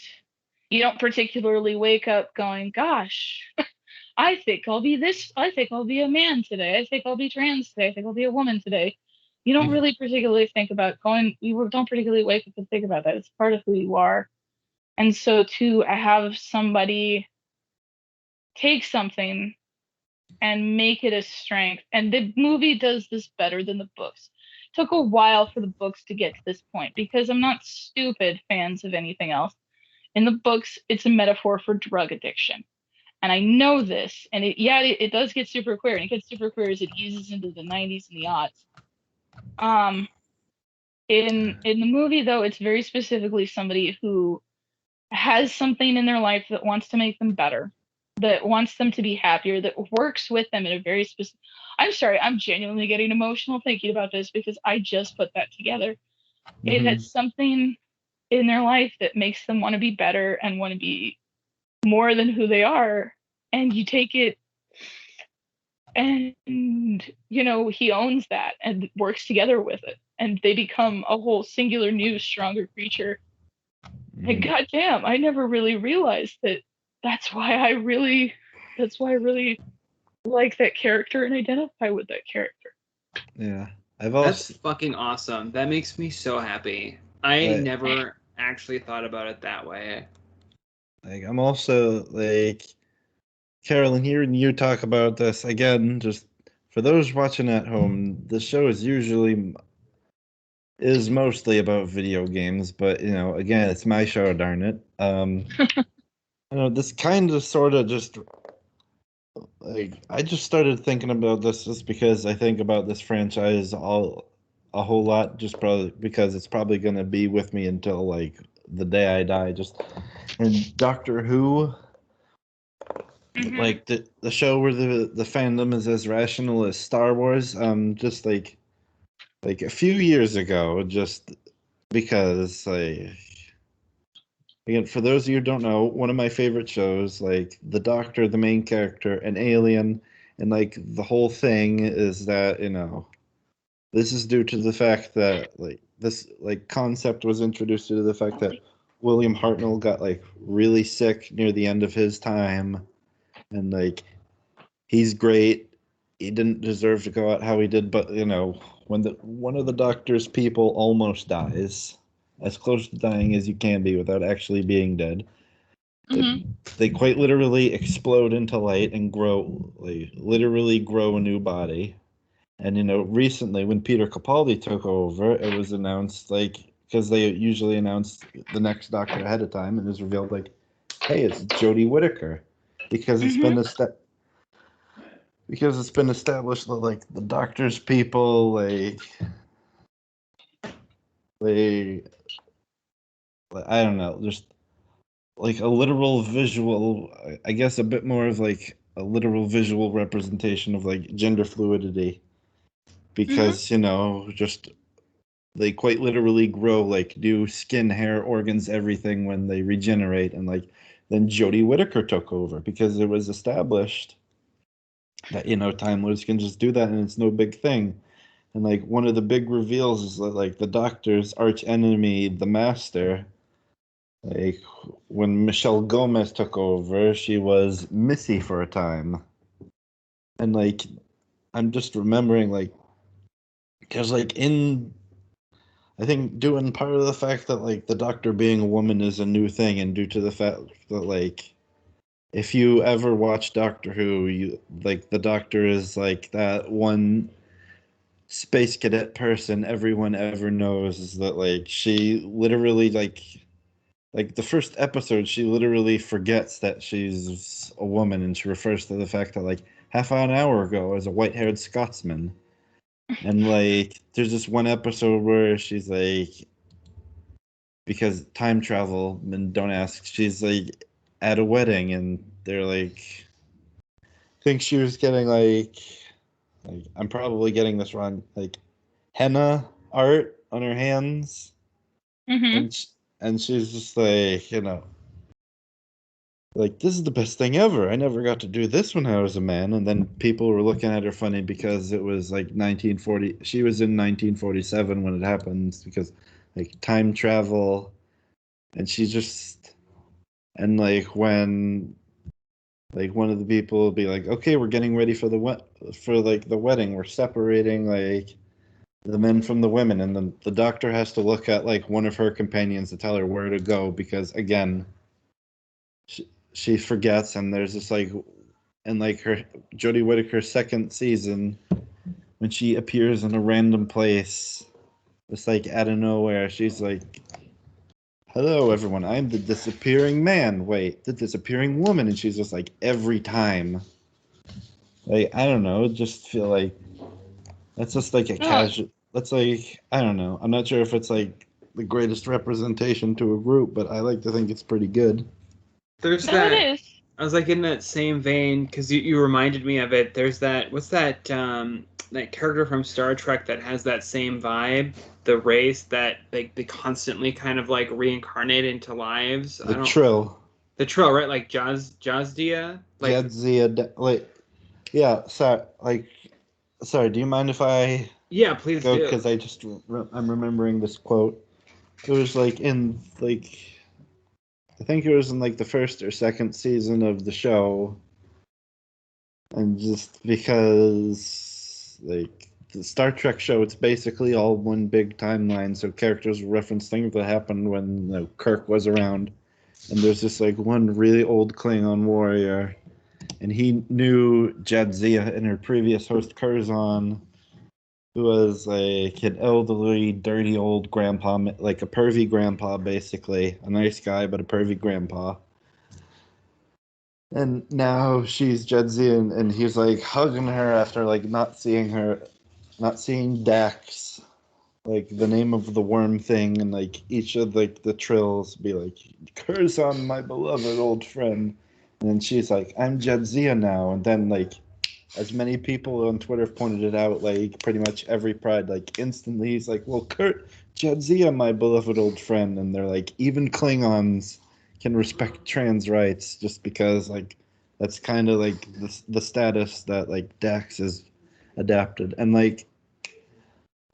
Speaker 3: You don't particularly wake up going, gosh, I think I'll be this. I think I'll be a man today. I think I'll be trans today. I think I'll be a woman today. You don't really particularly think about going. You don't particularly wake up and think about that. It's part of who you are. And so to have somebody take something and make it a strength. And the movie does this better than the books. It took a while for the books to get to this point because I'm not stupid fans of anything else. In the books, it's a metaphor for drug addiction. And I know this, and it does get super queer, and it gets super queer as it eases into the 90s and the aughts. In the movie though, it's very specifically somebody who has something in their life that wants to make them better, that wants them to be happier, that works with them in a very specific. I'm sorry, I'm genuinely getting emotional thinking about this because I just put that together. It has something in their life that makes them want to be better and want to be more than who they are. And you take it and, he owns that and works together with it. And they become a whole singular, new, stronger creature. And goddamn, I never really realized that. That's why I really like that character and identify with that character.
Speaker 1: Yeah,
Speaker 2: That's fucking awesome. That makes me so happy. I never actually thought about it that way.
Speaker 1: Like, I'm also like, Carolyn, hearing you talk about this again, just for those watching at home, the show is mostly about video games, but again, it's my show, darn it. This kind of sort of just like, I just started thinking about this just because I think about this franchise a whole lot, just probably because it's probably gonna be with me until like the day I die. Just and Doctor Who, like the show where the fandom is as rational as Star Wars. Just like a few years ago, just because again, for those of you who don't know, one of my favorite shows, like the Doctor, the main character, an alien, and like the whole thing is that, this is due to the fact that like this like concept was introduced due to the fact that William Hartnell got like really sick near the end of his time, and like he's great. He didn't deserve to go out how he did, but when one of the Doctor's people almost dies, as close to dying as you can be without actually being dead. They quite literally explode into light and literally grow a new body. And recently when Peter Capaldi took over, it was announced because they usually announce the next Doctor ahead of time, and it was revealed hey, it's Jodie Whittaker, because it's been established that the Doctor's people I don't know, just like a literal visual, I guess a bit more of like a literal visual representation of gender fluidity, because just they quite literally grow new skin, hair, organs, everything when they regenerate. And then Jodie Whittaker took over because it was established that Time Lords can just do that and it's no big thing. And one of the big reveals is that the Doctor's arch enemy, the Master, when Michelle Gomez took over, she was Missy for a time. And I'm just remembering because I think doing part of the fact that the Doctor being a woman is a new thing, and due to the fact that if you ever watch Doctor Who, you the Doctor is that one space cadet person everyone ever knows, is that she literally the first episode, she literally forgets that she's a woman, and she refers to the fact that half an hour ago as a white-haired Scotsman. And there's this one episode where she's because time travel, and don't ask, she's at a wedding, and they're think she was getting like I'm probably getting this wrong, like henna art on her hands,
Speaker 3: Hmm.
Speaker 1: and and she's just like, like, this is the best thing ever. I never got to do this when I was a man. And then people were looking at her funny because it was like 1940. She was in 1947 when it happened because like time travel, and she just and like when like one of the people will be like, okay, we're getting ready for for like the wedding. We're separating like the men from the women, and then the doctor has to look at like one of her companions to tell her where to go because again, she forgets, and there's this like, and like her Jodie Whittaker's second season when she appears in a random place, just like out of nowhere, she's like, "Hello, everyone. I'm the disappearing man. Wait, the disappearing woman," and she's just like every time. Like I don't know, just feel like that's just like a
Speaker 3: Oh,
Speaker 1: casual. That's like I don't know. I'm not sure if it's like the greatest representation to a group, but I like to think it's pretty good.
Speaker 2: There's
Speaker 3: no, it
Speaker 2: that.
Speaker 3: is.
Speaker 2: I was like in that same vein because you reminded me of it. There's that. What's that? That character from Star Trek that has that same vibe. The race that they constantly kind of like reincarnate into lives. I
Speaker 1: The
Speaker 2: don't.
Speaker 1: Trill,
Speaker 2: The Trill, right? Like Jazdia. Like
Speaker 1: Jadzia, like yeah. Sorry, like sorry. Do you mind if I
Speaker 2: yeah, please
Speaker 1: go?
Speaker 2: do.
Speaker 1: Because I'm remembering this quote. It was like in like I think it was in like the first or second season of the show, and just because like the Star Trek show, it's basically all one big timeline. So characters reference things that happened when Kirk was around, and there's this like one really old Klingon warrior, and he knew Jadzia and her previous host Curzon, who was like an elderly, dirty old grandpa, like a pervy grandpa, basically. A nice guy, but a pervy grandpa. And now she's Jedzia, and he's like hugging her after like not seeing Dax, like the name of the worm thing, and like each of like the trills be like, "Curse on my beloved old friend," and then she's like, "I'm Jedzia now," and then like as many people on Twitter have pointed it out, like pretty much every Pride, like instantly he's like, "Well, Kurt Jadzia, my beloved old friend," and they're like, even Klingons can respect trans rights just because like that's kind of like the status that like Dax is adapted, and like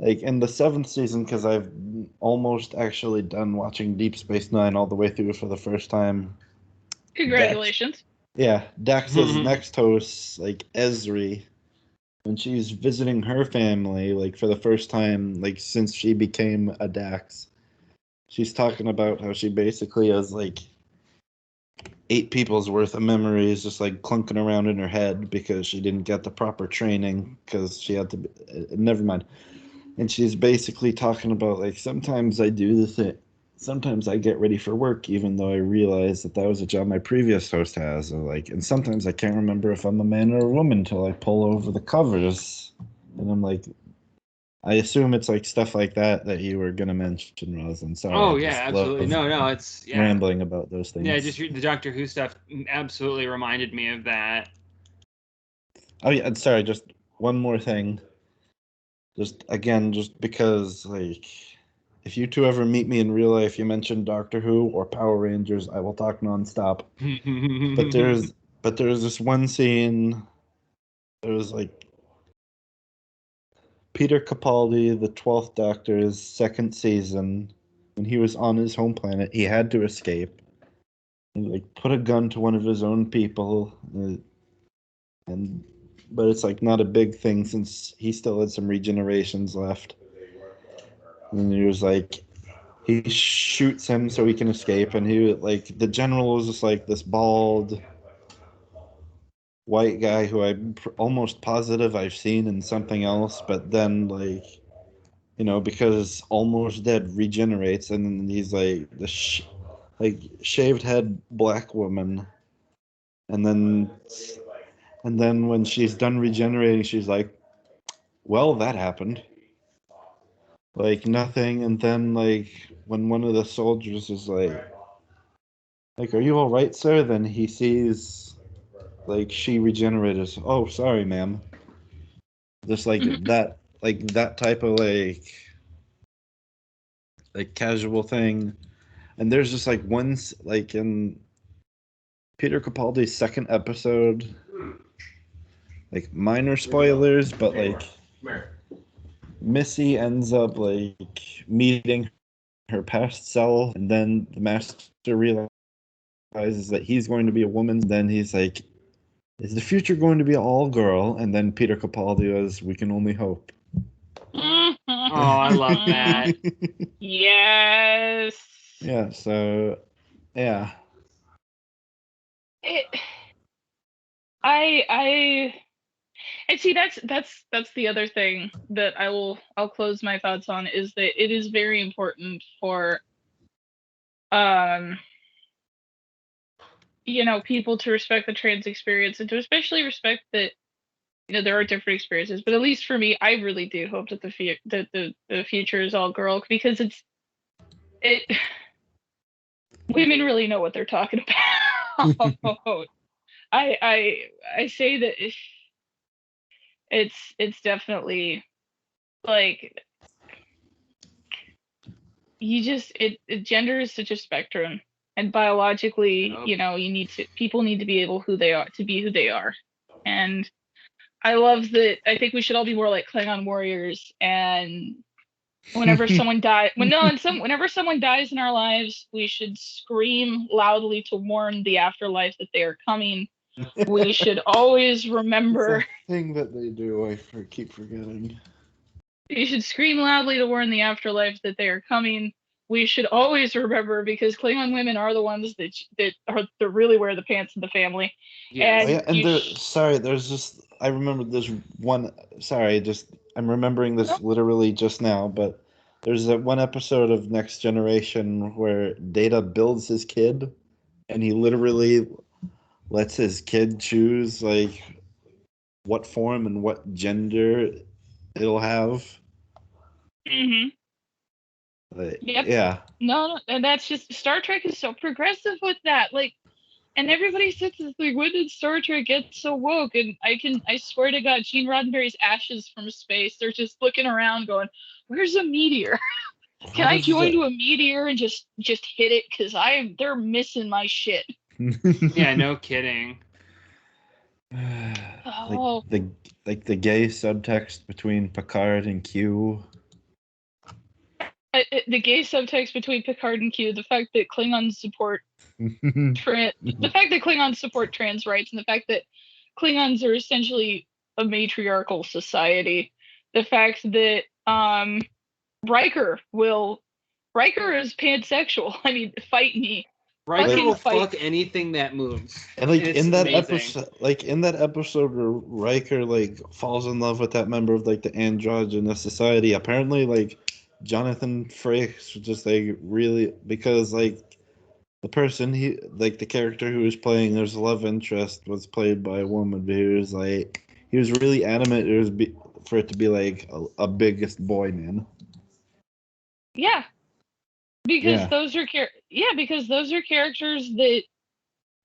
Speaker 1: in the seventh season, because I've almost actually done watching Deep Space Nine all the way through for the first time. Dax,
Speaker 3: Congratulations.
Speaker 1: yeah, Dax's next host, like Esri, when she's visiting her family, like for the first time, like since she became a Dax, she's talking about how she basically has like 8 people's worth of memories just like clunking around in her head because she didn't get the proper training because she had to be, never mind. And she's basically talking about like sometimes I do the thing, sometimes I get ready for work even though I realize that that was a job my previous host has, or like, and sometimes I can't remember if I'm a man or a woman until I pull over the covers, and I'm like, I assume it's like stuff like that that you were gonna mention, Rosalyn. Sorry, I
Speaker 2: Oh yeah,
Speaker 1: just
Speaker 2: absolutely.
Speaker 1: love
Speaker 2: No, it's yeah.
Speaker 1: rambling about those
Speaker 2: Yeah, just
Speaker 1: things.
Speaker 2: the Doctor Who stuff absolutely reminded me of that.
Speaker 1: Oh yeah, and sorry, just one more thing. Just again, just because like if you two ever meet me in real life, you mention Doctor Who or Power Rangers, I will talk nonstop. But there's this one scene. There was like Peter Capaldi, the 12th Doctor's second season, when he was on his home planet, he had to escape. He like put a gun to one of his own people, and but it's like not a big thing since he still had some regenerations left. And he was like, he shoots him so he can escape, and he like the general was just like this bald white guy who I'm almost positive I've seen in something else, but then like because almost dead regenerates, and then he's like like shaved head black woman, and then when she's done regenerating, she's like, well, that happened. Like nothing, and then like when one of the soldiers is like, are you all right, sir? Then he sees like she regenerated. Oh, sorry, ma'am. Just like
Speaker 3: Mhm.
Speaker 1: that type of like casual thing. And there's just like once like in Peter Capaldi's second episode, like minor spoilers, but like Missy ends up like meeting her past self, and then the master realizes that he's going to be a woman. Then he's like, "Is the future going to be all girl?" And then Peter Capaldi was, "We can only hope."
Speaker 2: Oh, I love that.
Speaker 3: Yes.
Speaker 1: Yeah. So, yeah.
Speaker 3: It, I and see that's the other thing that I'll close my thoughts on is that it is very important for um people to respect the trans experience and to especially respect that there are different experiences, but at least for me I really do hope that the future is all girl because it women really know what they're talking about. I say that it's definitely like gender is such a spectrum, and biologically people need to be able who they are to be who they are. And I love that. I think we should all be more like Klingon warriors, and whenever someone dies whenever someone dies in our lives, we should scream loudly to warn the afterlife that they are coming. We should always remember.
Speaker 1: It's a thing that they do. Keep forgetting.
Speaker 3: You should scream loudly to warn the afterlife that they are coming. We should always remember because Klingon women are the ones that really wear the pants in the family.
Speaker 2: Yes.
Speaker 1: Oh,
Speaker 3: And
Speaker 1: yeah, and sorry, there's just I remember this one. Sorry, just I'm remembering this literally just now, but there's that one episode of Next Generation where Data builds his kid, and he literally lets his kid choose like what form and what gender it'll have.
Speaker 3: hmm
Speaker 1: Like,
Speaker 3: Yep.
Speaker 1: yeah.
Speaker 3: No, and that's just Star Trek is so progressive with that. Like, and everybody sits and like, when did Star Trek get so woke? And I swear to God, Gene Roddenberry's ashes from space. They're just looking around, going, "Where's a meteor? Can
Speaker 1: What
Speaker 3: I
Speaker 1: is
Speaker 3: join
Speaker 1: it?
Speaker 3: to a meteor and just hit it? Cause they're missing my shit."
Speaker 2: Yeah, no kidding.
Speaker 1: like
Speaker 3: Oh,
Speaker 1: the gay subtext between Picard and Q.
Speaker 3: the gay subtext between Picard and Q, the fact that Klingons support the fact that Klingons support trans rights, and the fact that Klingons are essentially a matriarchal society, the fact that Riker is pansexual. I mean, fight me.
Speaker 2: Riker
Speaker 3: Fucking
Speaker 2: will
Speaker 3: fight.
Speaker 2: fuck anything that moves.
Speaker 1: And like
Speaker 2: It's
Speaker 1: in that
Speaker 2: amazing.
Speaker 1: episode where Riker like falls in love with that member of like the androgynous society, apparently like Jonathan Frakes was just like really because like the person he like the character who was playing his love interest was played by a woman, but he was really adamant for it to be like a biggest boy man.
Speaker 3: Yeah, because
Speaker 1: Yeah.
Speaker 3: those are characters that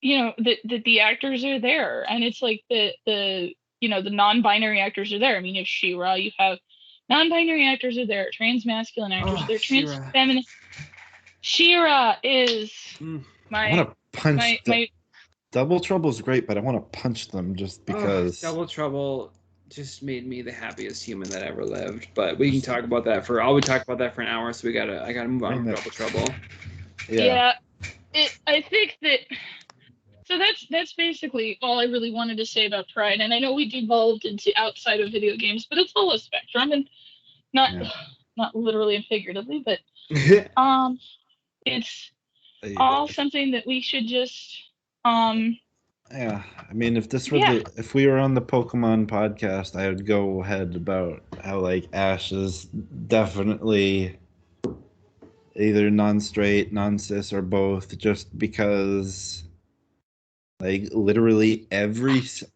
Speaker 3: that the actors are there, and it's like the the non-binary actors are there. I mean, you have She-Ra, you have non-binary actors are there, trans masculine actors are there, trans
Speaker 2: She-Ra.
Speaker 3: feminine. She-Ra is
Speaker 2: Mm.
Speaker 1: I
Speaker 3: my
Speaker 1: want to punch
Speaker 3: my
Speaker 1: Double Trouble's great, but I want to punch them just because.
Speaker 2: Double Trouble just made me the happiest human that ever lived. But we can talk about that for. I would talk about that for an hour. So I gotta move on from Double Trouble.
Speaker 3: yeah. I think that so that's basically all I really wanted to say about Pride. And I know we devolved into outside of video games, but it's all a spectrum, and not
Speaker 1: Yeah.
Speaker 3: not literally and figuratively, but it's all something that we should just
Speaker 1: Yeah, I mean,
Speaker 3: yeah.
Speaker 1: if we were on the Pokemon podcast, I would go ahead about how like Ash is definitely either non-straight, non-cis, or both, just because like literally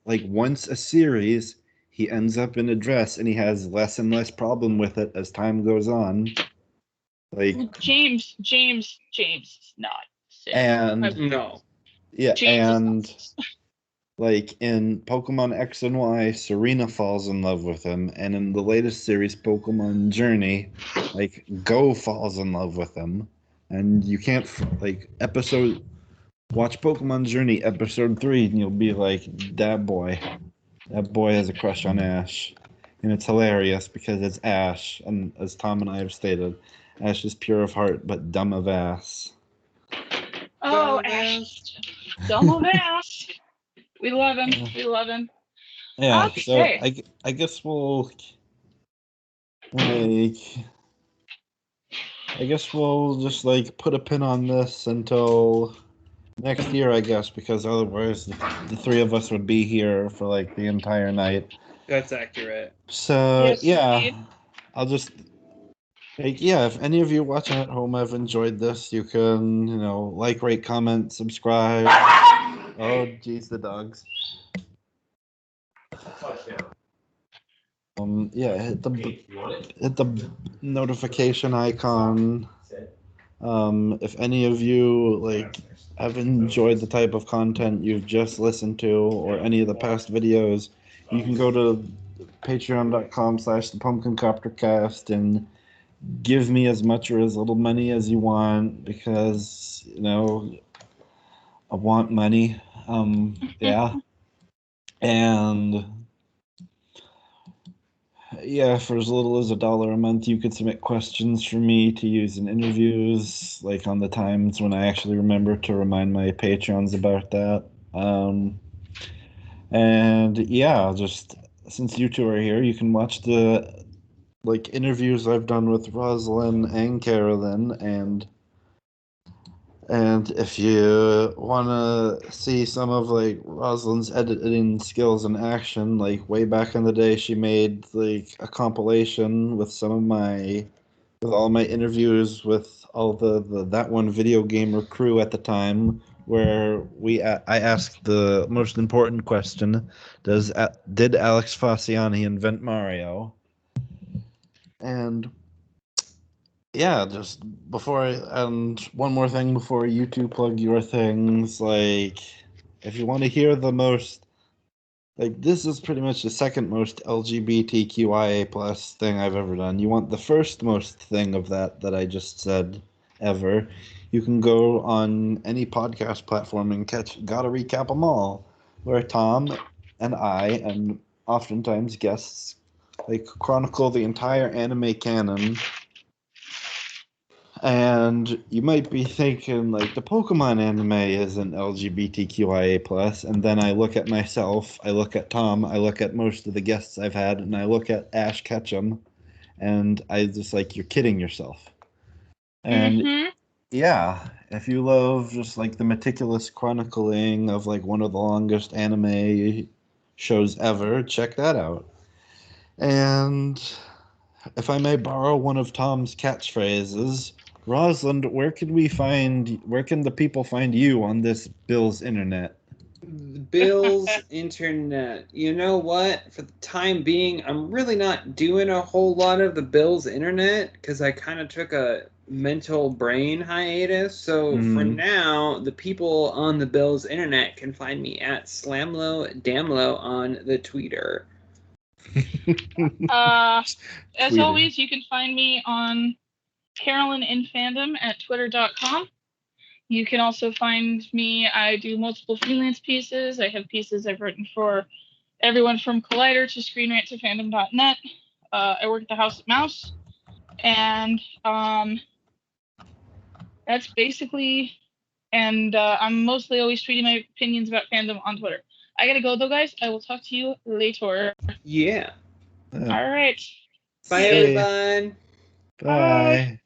Speaker 1: like once a series, he ends up in a dress and he has less and less problem with it as time goes on. Like
Speaker 3: James is not cis.
Speaker 1: and
Speaker 2: No.
Speaker 1: yeah,
Speaker 3: James is not
Speaker 1: and
Speaker 3: cis.
Speaker 1: like in Pokemon X and Y, Serena falls in love with him, and in the latest series, Pokemon Journey, like Go falls in love with him, and you can't watch Pokemon Journey episode 3, and you'll be like, that boy has a crush on Ash, and it's hilarious because it's Ash, and as Tom and I have stated, Ash is pure of heart but dumb of ass.
Speaker 3: Oh, Ash. Dumb of ass. We love him. We love him.
Speaker 1: Yeah,
Speaker 3: Okay.
Speaker 1: so I guess we'll just like put a pin on this until next year, I guess, because otherwise the three of us would be here for like the entire night.
Speaker 2: That's accurate.
Speaker 1: So
Speaker 3: Yes,
Speaker 1: yeah,
Speaker 3: indeed.
Speaker 1: I'll just if any of you watching at home have enjoyed this, you can like, rate, comment, subscribe. Oh geez, the dogs. Hit the notification icon. If any of you like have enjoyed the type of content you've just listened to or any of the past videos, you can go to patreon.com/thepumpkincoptercast and give me as much or as little money as you want, because I want money. Yeah. And yeah, for as little as $1 a month, you could submit questions for me to use in interviews, like on the times when I actually remember to remind my patrons about that. And yeah, just since you two are here, you can watch the interviews I've done with Rosalyn and Carolyn, and if you want to see some of Rosalyn's editing skills in action, like way back in the day, she made like a compilation with all my interviews with all the That One Video Gamer crew at the time, where I asked the most important question: did Alex Faciani invent Mario? And yeah, just and one more thing before you two plug your things, if you want to hear the most, this is pretty much the second most LGBTQIA plus thing I've ever done. You want the first most thing of that I just said ever, you can go on any podcast platform and catch Gotta Recap 'Em All, where Tom and I, and oftentimes guests, chronicle the entire anime canon. And you might be thinking, the Pokemon anime isn't LGBTQIA plus, and then I look at myself, I look at Tom, I look at most of the guests I've had, and I look at Ash Ketchum, and I just you're kidding yourself. And yeah, if you love just the meticulous chronicling of one of the longest anime shows ever, check that out. And if I may borrow one of Tom's catchphrases, Rosalind, where can the people find you on this Bill's internet?
Speaker 2: Bill's internet. You know what? For the time being, I'm really not doing a whole lot of the Bill's internet because I kind of took a mental brain hiatus. So for now, the people on the Bill's internet can find me at SlamloDamlo on the Twitter.
Speaker 3: As always, you can find me on Carolyn in Fandom at twitter.com. You can also find me. I do multiple freelance pieces. I have pieces I've written for everyone from Collider to Screen Rant to Fandom.net. I work at the House of Mouse, and that's basically. And I'm mostly always tweeting my opinions about fandom on Twitter. I gotta go though, guys. I will talk to you later.
Speaker 2: Yeah.
Speaker 3: All right.
Speaker 2: Bye, everyone.
Speaker 1: Bye.